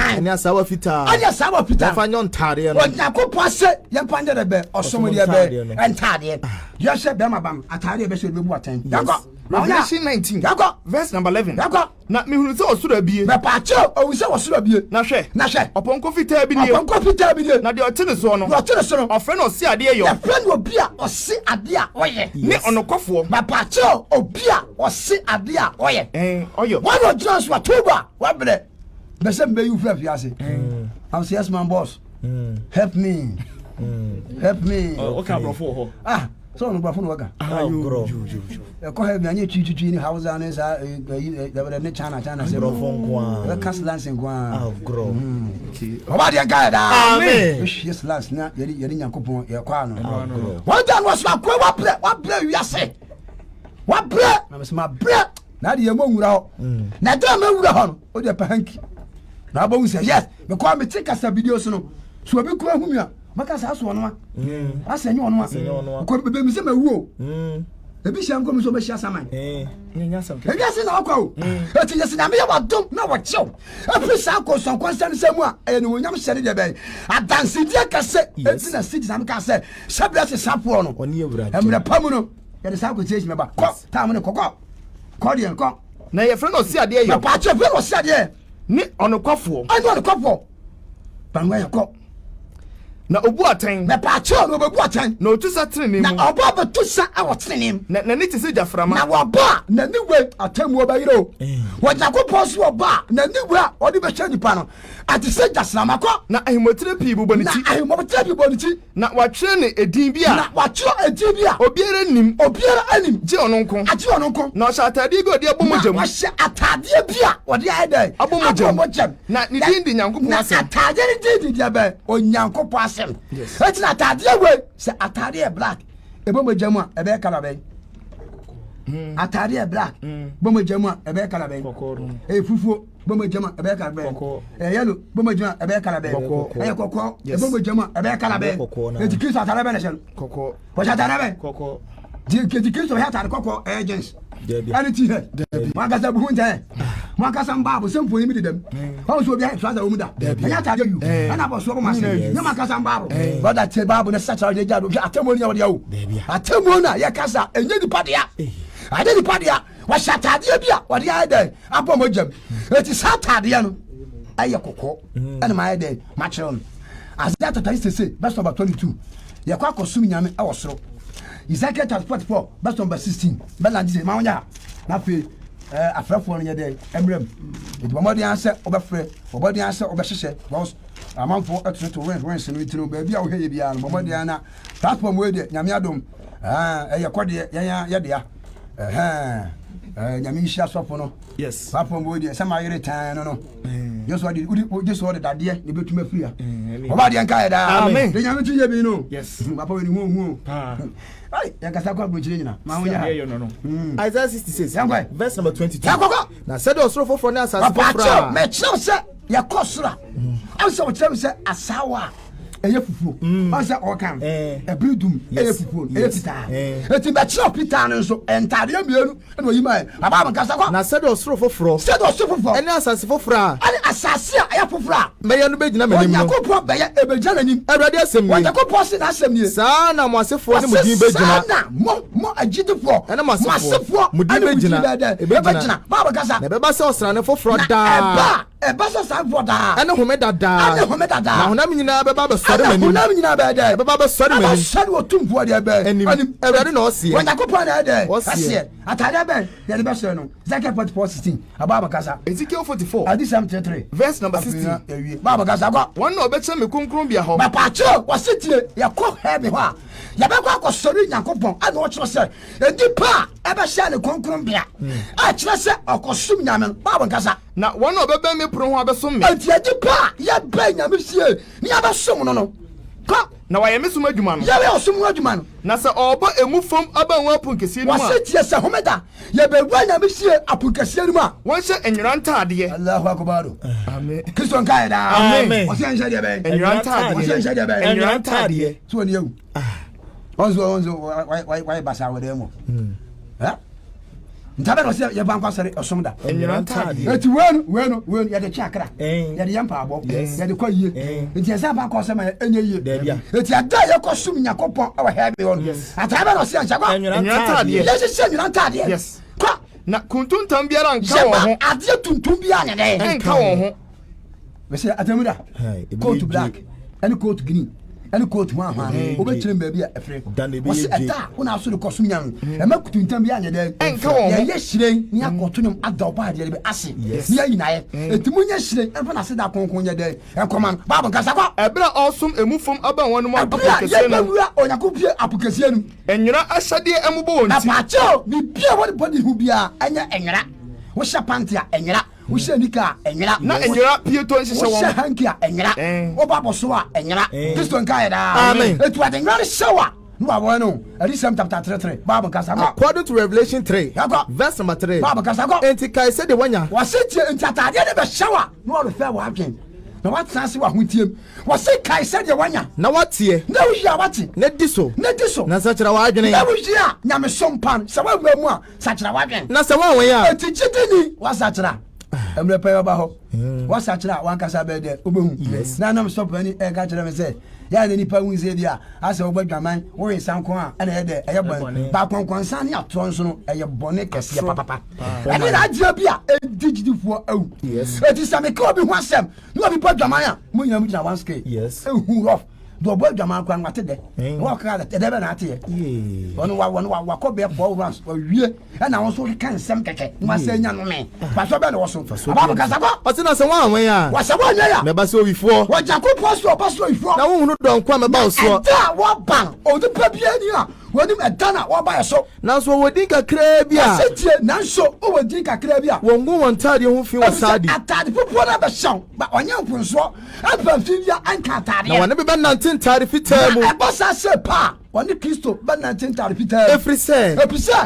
ani asawa fita fa nyon tare no onyakopo se ye pande de be osomodi be entade ye se be mabam atare be se be bu atan yakọ Revelation 19 yakọ verse number 11 yakọ na mihunu se osuro abie me pa che o se osuro abie na hwe oponko fita bi nie na de otene so no ofre no si ade yo ofre no obi a osi ade a oye ne onokofo me pa che obi a osi ade a oye oyo one of just what toba what bre be se mbe you free fiase I'm say yes man boss help me okay brofo ho so no brofo no waka ko he anya twitwitwi ni hausa ne sa ne chana se brofo nko a cast lance nko a oba de nka da amen yes lance na yeri nyankopon ye kwa no one time was akwa wa bre wiase wa bre na me ma bre na de ye mo nwura ho na de ma nwura ho no o de panki na ba wu say yes me kwa me take asa videos no so obi kwa hu mi a maka sa so no asenye ono ko be mi se ma wu ebi sha nko mi so be sha saman nyanya sam ebi ase na akwa o eti yesi na me ya wadom na wo chew afi sa ko son konsan samu a ene wonyam hyere de be adansi dia kase eti na city sam kase sabra se sapo no oni ewura emre pamu no ya de sa ko chechi me ba ko ta mo ne kokko ko de nko na ye friend o si ade yo pa che friend o si ade ni onokofo onokofo banwa ya ko na obu aten me pa cho no obu aten na otusa trene mu na obo betusa awo trene mu na ni tise jaframa na woba na ni we atemu obayiro wajako so oba na ni we a odi be hwa nipa no ati se jasrama ko na ahimotire pii bu boniti na ahimotire pii boniti na watwere ne edin bia na watwere edin bia obiara anim je ononko aje ononko na osha atade bi odi abomojam na osha atade bia odi ayede abomojam na ni din di nyankopon asem atade ni din di be onyankopon asem etina atade we se atade black ebomojam a ebe kala be atade black bomojam a ebe kala be fufuo bomojam a ebe kala be yellow bomojam a ebe kala be kokko bomojam a ebe kala be etikiso atade be na shel kokko ko atade be kokko etikiso ya atade kokko agents ani ti he magasa buhunta magasa mbabo sempo yimi dedem how so bi traza omuda anya tade yu ana bo so ko mase nya magasa mbabo brother te babo na sacha de jado atemo ni awde yawo atemo na ye kasa enye di padia ade di padia wa shatade bia wode ya de abomojam eti satade no aye kokko ana ma de machron as that say best of 22 ye kwa kosum nyame awosoro Ezekiel 44 verse number 16 Belandi say mawonya na fe afrafo no yede emrem it bomodi answer obefre obodi answer obehhehye because amanfo atoto wen sin witino ba bia wo heye bia no bomodi ana platform we de nyame adom eye kode ya de ya nyame hia sofo no yes platform we de sama yere tan no just what the dade ne betuma free obadi enka da amen de nyame tuye bi no yes papa we ni hu ai ya kasa kwa bunchire nyina ma wonya Isaiah 66 yankwa verse number 22 yankwa na said osoro foforo ne asase foforo me chiro se ya kosura also o chiro se asawa eye fufuo asa o kan ebridum eye fufuo eye pita eti be chiro pita no so entade mienu na oyima aba kasa kwa na said osoro foforo ene asase foforo ani asase aya foforo me ya no begina manim no yakopo be ya ebegina nanim awurade asem ni yakopo se na asem ni saa na mo asefo ne mudin begina saa na mo agidifo ene mo asefo mudin begina baba kasa na beba se osrane foforo da eba se sa foda ene home dada na honam nyina beba be sori manim honam nyina be da beba be sori manim sori otumfo de be anim awurade na osie yakopo na de osie atade be ye be sori no Ezekiel 44:16 baba kasa Ezekiel 44 Adisam 33 verse number 16 baba kasa kwa one no beche me konkron bia ho papa cho wasitie yakọ hebe ho a yabekọ akosori yakopon ana o kire se edipa ebe sha ne konkron bia a kire se akosum nyame baba kasa na one no bebe me pro ho abesom me enti edipa ya be nyame sie ni abesom no ko na wa yemesum adwuma no ya we osum adwuma no na se obo emufom abanwa apunkesi no wasitie se homeda ya be wa nyame sie apunkesi no ma won hye enwira ntade Allahu akbar amen Kristo nkai da amen o se enhye de be enwira ntade o se enhye de be enwira ntade so ni ewu onzo why basa wede mo ntabe no se ye banko sere osomda enwira ntade eti wenu ye de chiakra ye de yampa abo ye de kwaye eti esa banko se ma enye ye eti ada ye kosum nyakopon awa hebe on atabe no se anchakwa enwira ntade ye se enwira ntade yes kwa na kuntuntam biara nka wo ho ade tuntum bia ne de nka wo ho we se atamuda coat black and coat green and coat one obe chire mbia efre wose eta una so de kosum nyam e ma kutuntam bia ne de ye shiren ni akotonem adoba de be ase ni ayinaye etimunya shiren enfa na se da konkon ye de enkoman baba nkasa kwa ebra osum emufom abanwa no mu apukese no onyakopie apukese no enwira asade emubo wonti na pacho bi bia wodi body hu bia enya enwira wo sha pantia enwira wo sha nika enwira na enwira pieto nhihye wo sha hankia enwira wo babo so a enwira Kristo nkai da amen etu ade enwira shawa no babo no Adisam chapter 33 baba kasa ko according to Revelation 3 verse number 3 baba kasa ko enti kai se de wanya wasetie enti atade de be shawa no wo fe wa adwen na watsanse wa hutiem wase kai se de wanya na watie na wo hia wate na diso na sachira wa adwene na wo hia nyame sompan se wa mu a sachira wa adwen na se wa wen ya enti chitini wasachira emre pe ba ho wasachira wan kasa be de obehu na nam stop ani e ga kire me se ya de nipa hu se dia ase wo badwaman wo yin sanko a na ye de eye bon ba konkon san ne ato nso no eye bone kese papa ani na ajia bia e digidifo awu eti same ka obi ho asem no obi badwaman a mo nyina mu gina one scale hu rough do boy jama kwa ngate de wo ka de be na ate ye ono wa ko be for runs wa wie na won so kan sem keke wa se nya no me fa so be na wo so aba ka sako o ti na se wa anwen ya wa se wa nya ya me ba so wifo wa jako post o pass wifo na wo hunu don kwa me ba so da wa ban o de pa bia ni a woni me dana wa ba so na so wodi kakra bia se tie na so o wodi kakra bia wongu won tade ho fi wasadi atade popo na be shaw ba onya mpunso aba fi bia anka atade na wona be ba nantin tade fitamu e bossa se pa woni Kristo ba nantin tade fitamu every say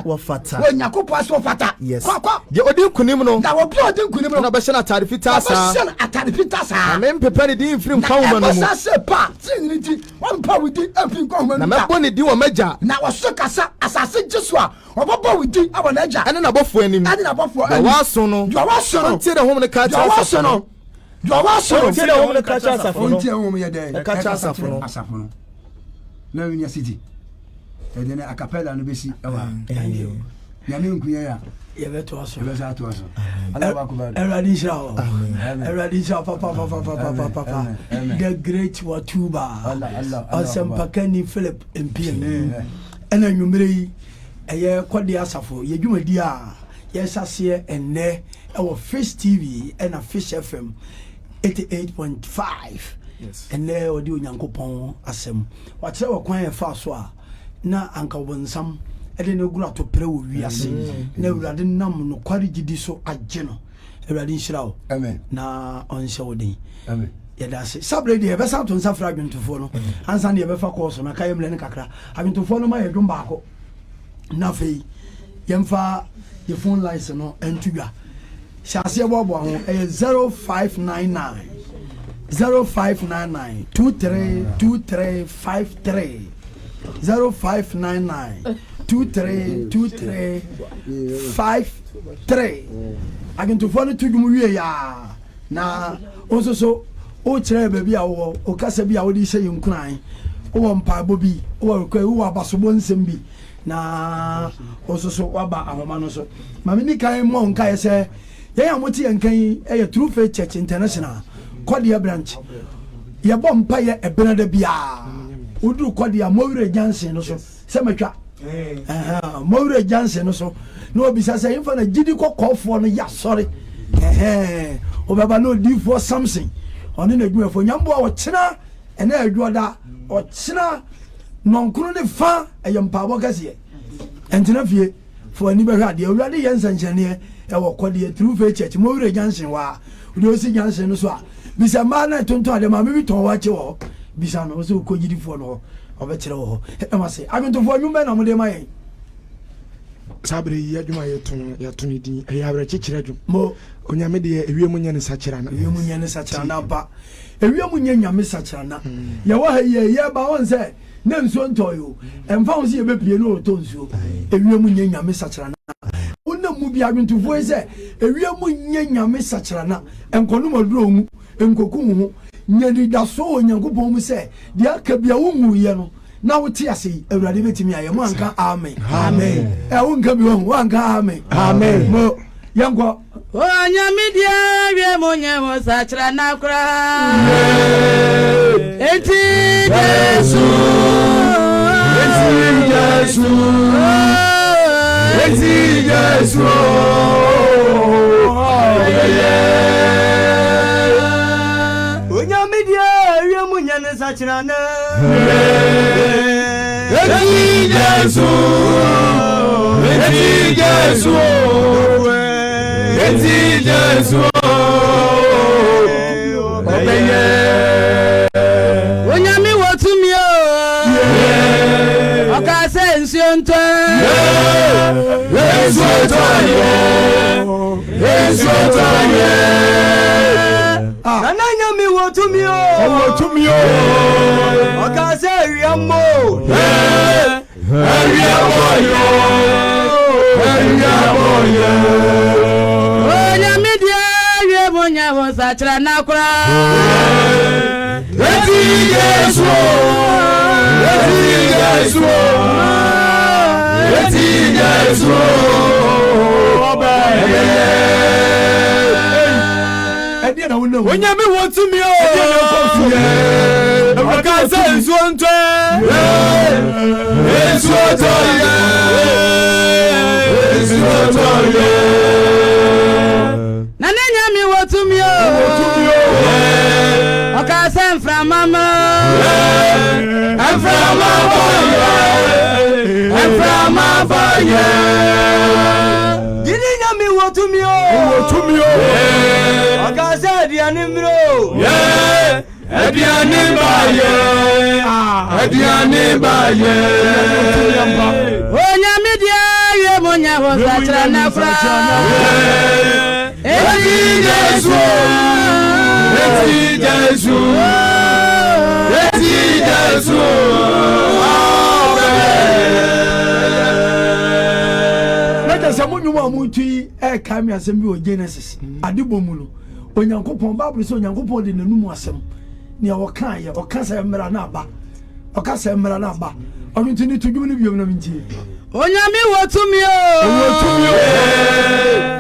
wo fata wo nyakopo aso fata kwa ye odi kunim no na wo bi odi kunim no na be shena tade fitasa ba shena atade fitasa na me pepe ni din firi nka wo ma no mu bossa se pa tin ti won pa wudi afi nka wo ma no na me boni di wo maja na wo so kasa asase Jesu a obobo wudi abona aja ene na bofo anim ene na bofo anim wa so no ti de hom ne ka cha asafo no ti de hom ne ka cha asafo no ti hom ye de ka cha asafo no na university ene a capella no besi ewa ya me nkuye ya ye beto aso ye beto aso Allah ba ku ba everybody shout everybody shout papa the great watuba Allah Pakani Philip MP ena nwumere yi eye kwode asafo ye dwumadi a ye sase enne ewo Fish TV ena Fish FM 88.5 enne odi onyankopon asem wa kire wa kwan ye fa so a na anka wonsam ede ne gura to pre wo wiase na urade nam no kwari gidi so agye no urade nhyirawo amen na onhye wodin amen yadase sabre de be sa to nsafra adwentofo no ansa ne be fa course na kayem le ne kakra adwentofo no ma ye dwom baako na fei yemfa ye phone lines no entudwa hyase bobo ho 0599 232353 0599 232353 adwentofo no tudum wie ya na ososo o kire baby awo o kasa bi awo di hye yinkuran o mpaabo bi o kwa o abasobo nsem bi na ososo waba ahoma no so mame ni kan mo nka ye se ye amoti yankan e True Faith Church International Kodia branch ye bom pa ye ebenada bia odu Kodia Mowure Jansen no so se matwa Mowure Jansen no so no obisa se yimfa na gidi kokofo no ya sorry o baba no di for something oni na dwuafo nyambo a ochina ena adwoda ochina nonkunu ne fa eyampabo kase entina fie fo ani behwa de awurade yensanchane e wo Kodia True Faith Church Mowure Jansen wa odi osi Jansen no so a bisa ma na tonto ade ma bi ton wa che wo bisa no so ko gidi fo no obekire wo e ma se agentofo anwumbe na mo de ma yen sabre yi adwuma ya tun din e ya bra chechira dwum mo onyame de ewiemu nya ne sachira na ewiemu nya ne sachira na ba ewiemu nya nyame sachira na ya wa ye ba won se na nso ntoyo emfa won se ye bepie no to nso ewiemu nya nyame sachira na wonna mu bi agentofo se ewiemu nya nyame sachira na enkono moduro mu enkoku hu nya di da so onyankopon mu se dia ka bia wo mu ye no na wote ase awurade betimi aye mo anka amen amen e wo nka bi wo anka amen amen mo yango onya media wie mo nya mo sachira na kura enti Jesu onya media wie mo nya ne sachira na Jesu obeye onyami wotumi o oka se nsionto nana nyami wotumi o oka se riamo onyami dia wie bonya wo sachira na kura Jesu onyame wotumi o Okasa nsuonto na nenya mi wotumio Okasa mframama Dini nyami wotumio Okasa adianimro Ediane baye Onyami dia ye monya hosachra na fra Eti Jesu Leta samunyu wa muti kami asem bi Genesis adibomulu onyankopon Bible so onyankopon de nanum asem ne okan ye okasa emra na aba onti tudum ni biom na mintie Onyami wotumio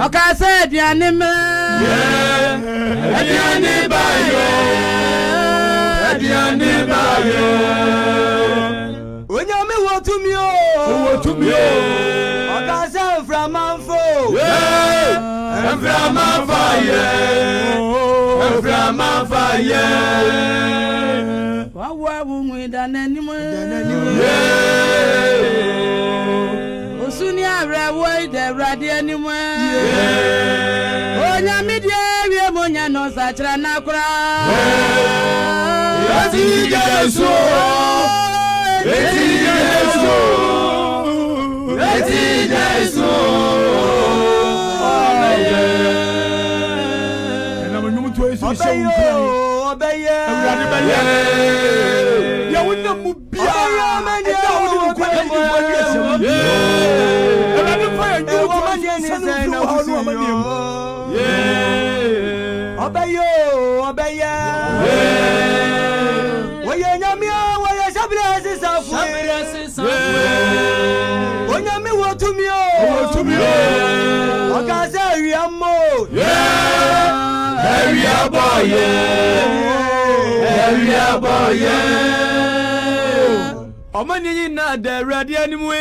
Okasa adianime Ediane baye Onyami wotumio Okasa mframanfo Mframafaye Wawa wumwida nanimwe Osuni abrewo ide radi animwe Onyami dia wie monya no sachra na kura Eti Jesu Obeye ya wonna mu bia Omani na de ready anymore.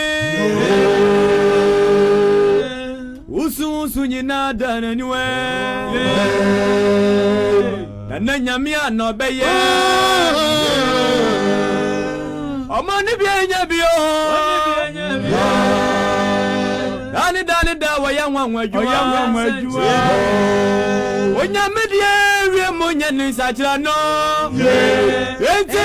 Usu nyina da anywhere. Na nyamia no beye. Omani bienya bio. Dani da wa yanwa adwuma. Onyame die wie monya ni sachira no. Eti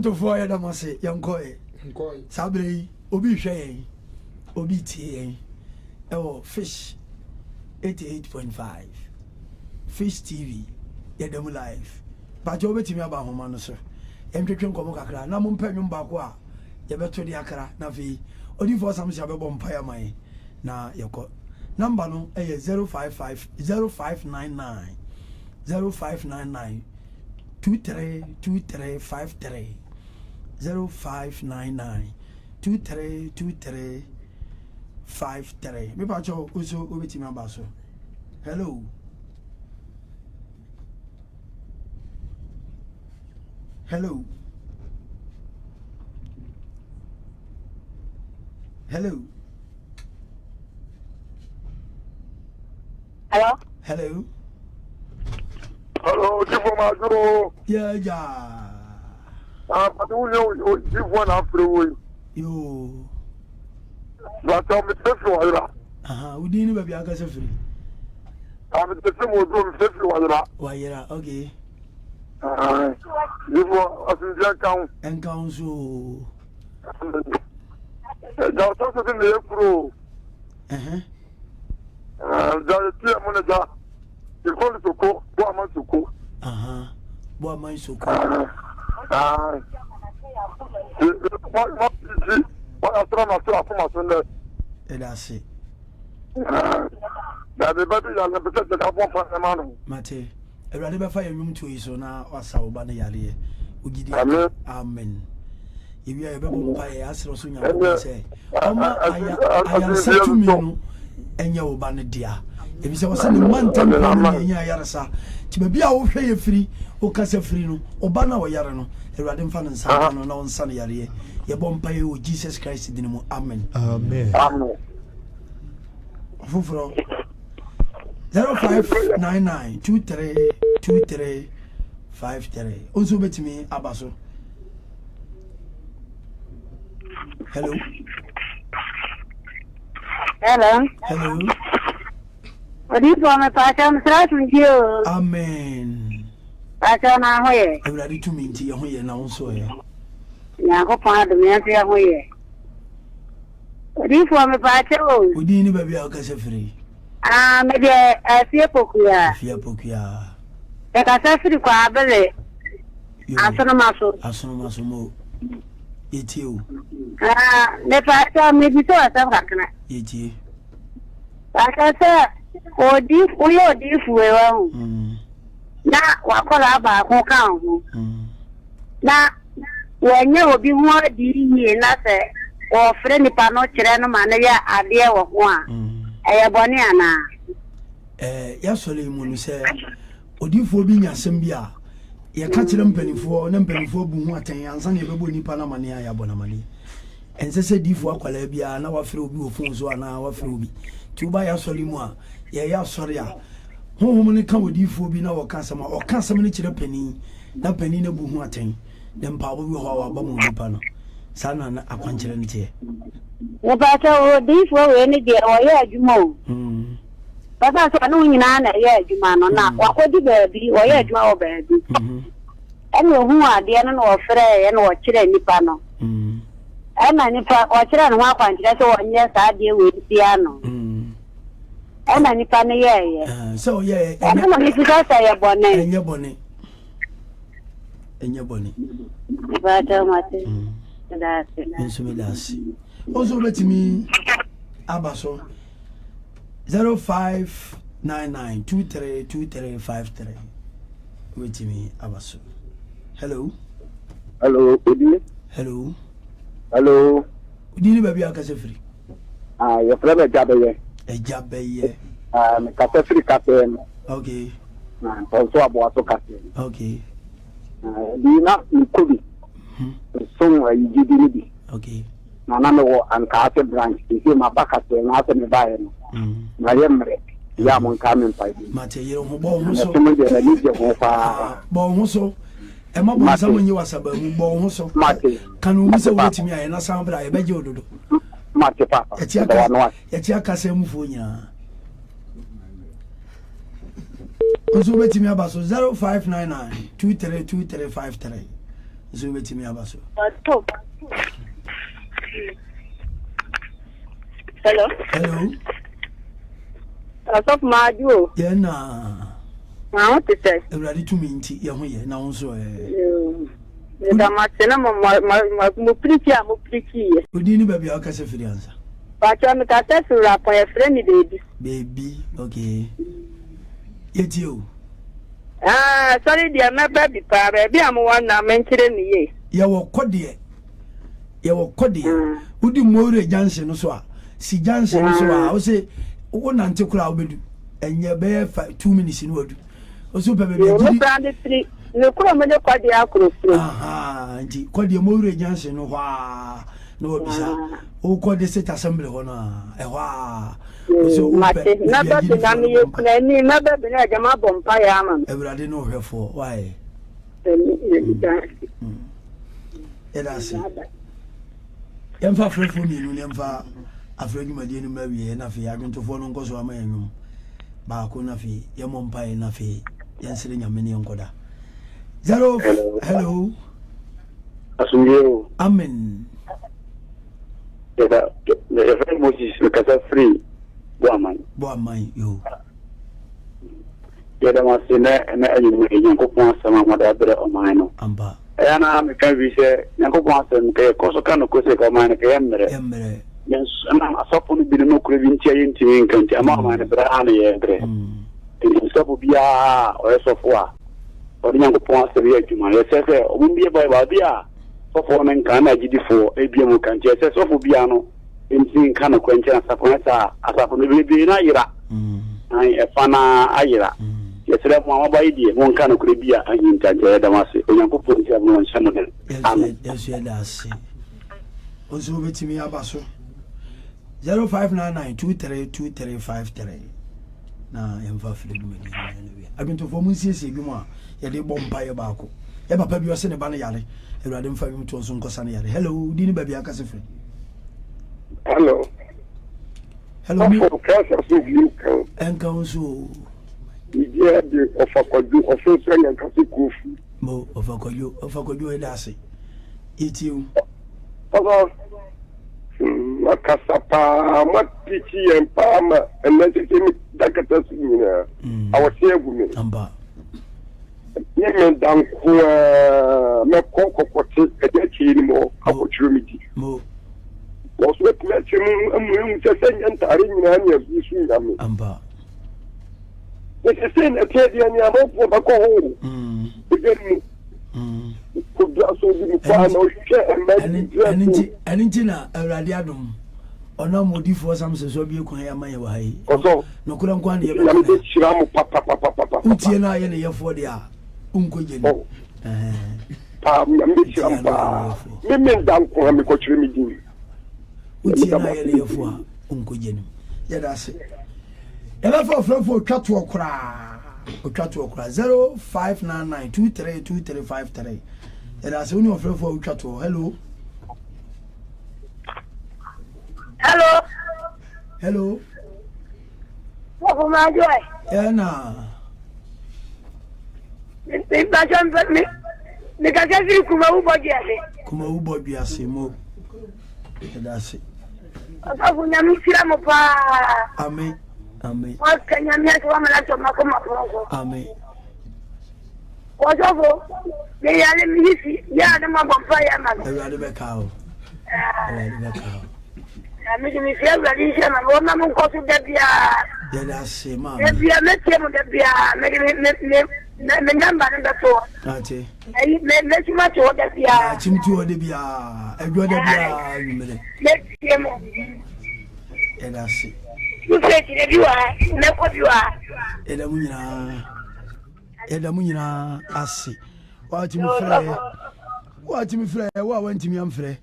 to for ya damase yanko sabre obi hwe obi tie Fish 88.5 Fish TV yedem live ba jo betimi aba homa no so entwetwe nkomo kakra na mo mpanwum ba ko a ye beto de akra na fi odi for sam sha bebo mpaya mai na yeko number no 055 0599 232353 0599 232353 me pa cho uzo obetimi abaso hello hello hello hello hello hello Chifu Majuro yeah but you know Chifu na afro yo but me tefo wayra we didn't be aka se free me tefo mo do me tefo wayra okay Divo asindia kan. Enkan so. Da so so ne pro. Da ti amona da. Ikon soko, bo aman soko. Bo aman soko. What astra na so afuma so ne. That's it. Da be baby ya na pete da bo fa na no. Mate. Ewurade be fa yewum to yi so na wasa wo ba na yare. Ugidi. Amen. Ewi ya be bo pa ya asro so nya ko se. Oma aya setu mi no enya wo ba ne dia. Ebi se wasa ne mantam pa no enya yaresa. Ti ba bia wo hwe ye firi, wo kasa firi no, oba na wo yare no. Ewurade mfa ne nsa no na wo nsa ne yare. Ye bo mpa ye o Jesus Christ din mu. Amen. Amen. Amen. Fufuro 0599232353 Onso betimi abaso. Hello. Odi po me pa cha msra tunjio. Amen. Pa cha na hoye. Ewurade tumi nti ye ho ye na onso ye. Ya ko pa do me ase hoye. Odi po me pa cha o. Odi ni ba bia o kase free. Me de afie pokuya. Afie pokuya. E ka sa free kwa abele. Asono maso mo. Yeti o. Me pa cha me bi to asa kakna. Yeti. Pa cha sa odi fuwe wa. Na wakola ba ko kan ho. Na wenye obi hu adi yi na se o fre ni pa no kire no ma na ya ade wo ho a. Eye boni ana. Ya sole mu no se odifo bi nya asem bi a ye ka kire mpanifo na mpanifo bu hu atan ansa na ebebo nipa na mane ya bona mane. Ense se difo akwala bia na wa fre obi wo fon so ana wa fre obi. Ti uba ya sole mu a ye ya sore a honhom ne ka odifo bi na wo ka sama o ka sama ne kire pani na pani na bu hu atan dem pa bo bi ho wa ba mu nipa no sana na akwankire ntie. Ne ba ta odifo we ne de o ya adwuma o. Baba so anu nyina na ya adwuma no na wakodi baabi o ya adwuma o baabi. Ene hu ade no na o frɛ ye na o kire nipa no. Ena nipa o kire no akwankire so onye sa ade we bia no. Ena nipa ne ye. So ye. Ena no ni fika sa ye bone. Enye bone. Ba ta mate. Insumidasi. Also betimi abaso 0599232353 betimi abaso. Hello. Odi. Hello. Odi ni baby akase free. Your friend Ejabeye. Me kase free kase. Okay. Also abo so kase. Okay. Di na Nkubi. So you did it. Okay. Na me wo anka ase branch isi ma baka se na ase me bae no na yemre ya mon ka men pai mate yero ho bo ho so me de ni je ho fa bo ho so e ma bo sa mo nyi wasaba mu bo ho so mate kanu mi se wetimi aye na san bra e beje ododo mate papa ya ti aka se mu fo nya ozo betimi abaso 0599232353 ozo betimi abaso Hello. Asop Maju. Yeah na. Ma o te se. Ewurade tumi nti ye ho ye na wo so Da matena mo priki a mo priki ye. Odi ni baby akase firi ansa. Ba cha me ka se firi rapon ye frɛ ni baby. Okay. Yeti o. Sorry dia me baby pa baby am wan na menkire ni ye. Ye wo kode. Udi more Jansen no so a. Si Jansen no so a. O se wo nante kura obedu. Enye be 2 minutes ni wadu. O so baby no brand free. Ne kura me de kode akro free. Nti kode more Jansen no hwa. No obisa. O kode set assembly ho no a. Hwa. O so mate na ba se na me ye kuna ni na ba be na jama bompa ya ama. Ewurade no hwefo. Why? Edase. Yemfa frefo mi nu yemfa afredwumade ni mawie na fe adwentofo no nkoso ama yanwum ba ko na fe yemompa na fe yensere nyame ne nkoda Hello. Asunyo. Amen. The friend Moses because free. Boamai, yo. Yeah, there was in there and you go on some other of mine. Amba. And I'm can be say, Yanko Ponson, Kosokan, Koseka, mine, Emre. Yes, and I'm a softly be no craving chain to England, a mamma and a brani. In Sabubia or Sofua. Or Yanko Ponson, to my assessor, won't be by Babia. For men can I did for ABM can just as of Biano. In seeing kind of quench and Saponetta, as a baby in Ira. I a fana Ira. Yes, that one by idea, one kind of cribia and in Tanjamasi, or Yanko put it on Samuel. Yes, yes, also with me Abaso 0599232353. Now, I'm for freedom. I've been to Fomusi, you are a bomb by a barco. Ever pay your son a banner. I didn't find him to some Cosania. Hello, didn't baby a cassifree. Hello. Hello, and council. Yeah, of a codu of French and Cassico. Mo of a codu, and Darcy. Eat you. Oh, Macasapa, what Pichi and Palmer, and Mexican Dacatas, our chairwoman. Amba. Yemen down Macco, a decade more opportunity. Mo was what met him and Tarin of this room. Amba. It's a sin a Teddy and Yamo for Baco. Could also be found or share and Intina, a radiadum. Or no more for some so be quite my way. Also, no couldn't go near Papa. Utiana in a year for the Uncle Jim. Women down for me, coach me. Utiana in a year for Uncle Jim. Yeah, that's it. Ela for chat to cry. Or chat to cry 0599232353. And that's only of for chat to hello. Hello. What for my joy? Yeah, nah. Kuma ubodi asimo. That's it. Amen. Amen. What can you make one like to Macoma? Amen. What's over? They are the fireman. I rather back out. I'm making me feel that he's a woman who goes to the beer. Yeah, that's it, man. If you are not able to be making the number in the phone. That's it. Let's match what the beer. Chimtu de Bia. I got the beer. Let's him. And that's it. You say that you are, not what you are. Edamunyina asi. Watch me frɛ. Watch me frɛ. Wa went me am frɛ.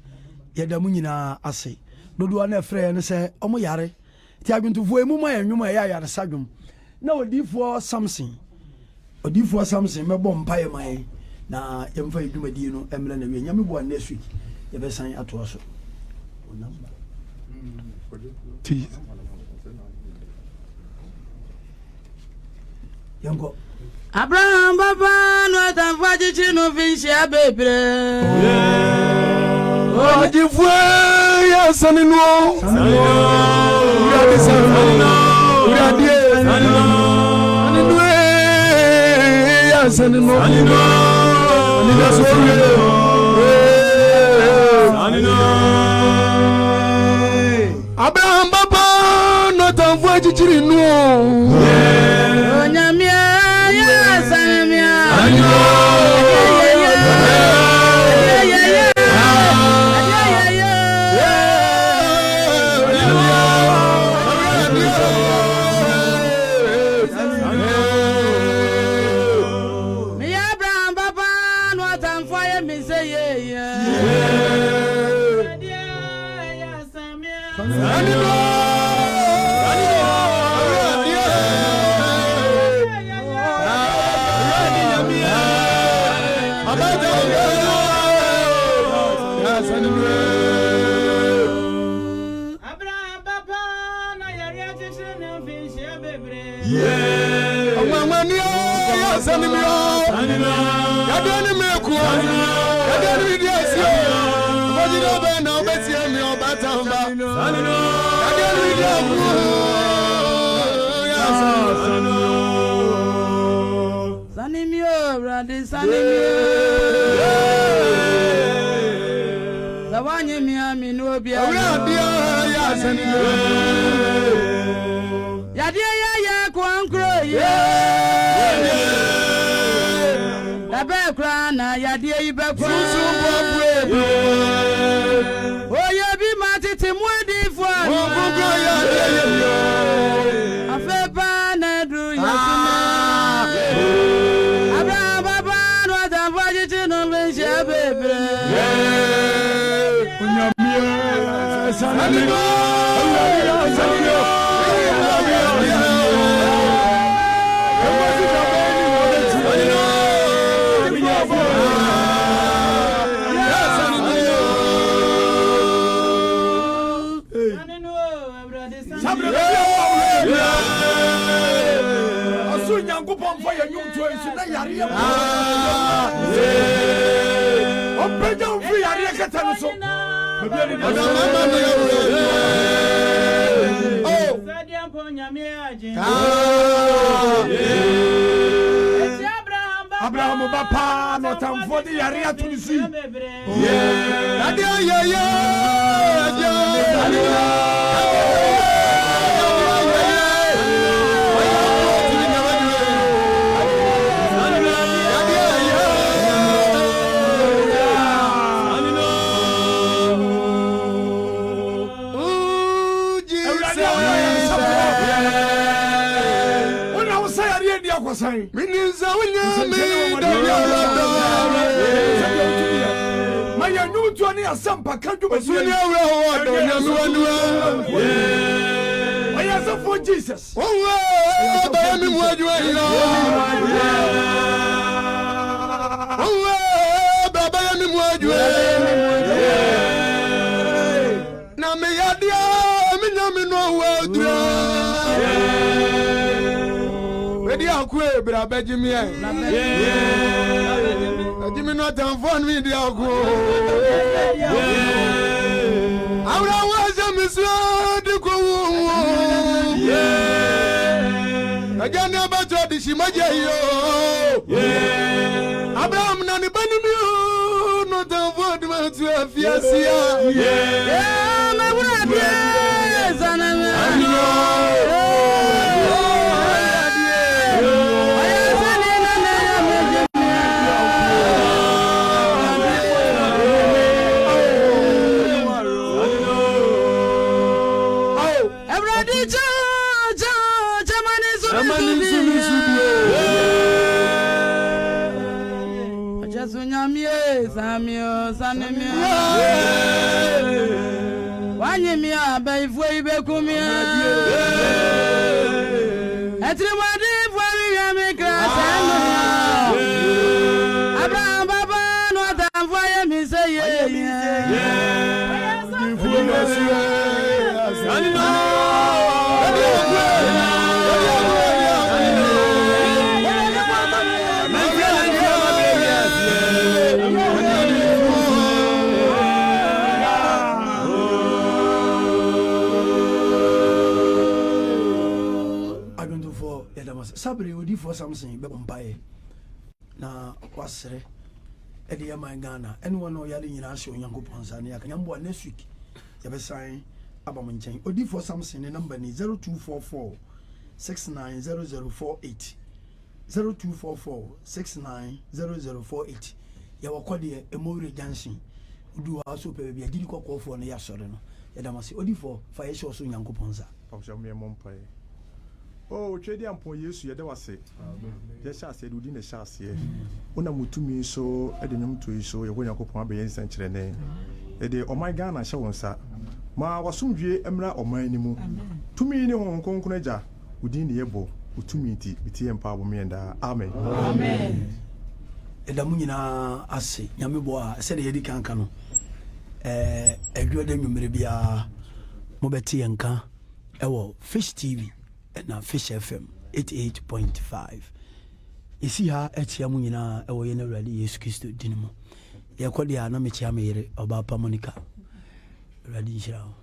Edamunyina asi. Dodo na frɛ no sɛ ɔmo yare. Ti agwentofo emu ma enwuma ya yare sadwom. Na odifo Samson. Odifo Samson mebɔ mpae mai. Na yemfa edwumadi no emre na wie. Nyame bo next week. Yebesan ato so. Number. Yango. Abraham Baba no atamfaji chino finshi abebre. Oh, jifwe ya sanino. Uriadi sanino. Uriadi sanino. Aninwe ya sanino. Sanino. Abraham Baba no atamfaji chino. Adani meku. Adani vidiasi. Bodi do be na obeti emi obatamba. Adani vidiaku. Sanimio, brother, Sanimio. Zawanye miami no bia. Ya Sanimio. Yadia ya kwankro ye. Abe kra na yadia ibe kwa. Oye bi matiti mwedi fwa. Afeba na du yasime. Abraham baba no atamfaji chino benshi bebe. Unyamie Sanimio. Sanimio. Nyankopɔn fa yɛ nyumto isu na yare ɔpɛgya wo firi yare kɛtɛ no so Abraham ba paa na ɔtamfoɔ de yare ato no so Mininza unyami Maya nyutu ani asampa kanju besuni awe hodo nyamiwanua Maya for Jesus Baya mi mwajua ino Baya mi mwajua Na meyadia minyamino wadra Dia kwe bra bejimi e Jimi no tamfon mi dia ko Awra waza misra de ko Ajana ba to di simaje yo Abraham na ni banimi no tamfon ma tu afiasia Ma bra dia zanama Samio Sanimio Wanyimia baifwe ibekumia Etrimadi fwari ya mikrasana Abraham baba no atamfwa ya miseye Sabre odi for something be bompae na kwasere e de my Ghana anyone no yale nyina hye onyankopon sa na yakanyambo next week ye be sign abam nchen odi for something the number ni 0244 690048 0244 690048 ye wakode emowre junction udu wa so pe bia gidi kokofo no ya sore no ye damase odi for fa ye so onyankopon sa pamsha me mompae Oh, trade ampo Yesu yede wase. Je chase du di ne chase. Ona mutumi so e de nyum to so ye ho Yakopon abe yen sankyere ne. E de oman Ghana hye wonsa. Ma wasomdwe emra oman ni mu. Tumi ne hon konkon agya. Udi ne yebo. Utumi ti biti empa bo menda. Amen. Amen. E da mu nyina ase nyame bo a se de yedi kanka no. Edwo de nwumere bia mo beti yenka ewo Fish TV na Fish FM 88.5 esi ha etia mu nyina e wo ye na Awurade Yesu Kristo dinimo ye kɔ dia na me chia me yere oba pa Monica Awurade nhyira wo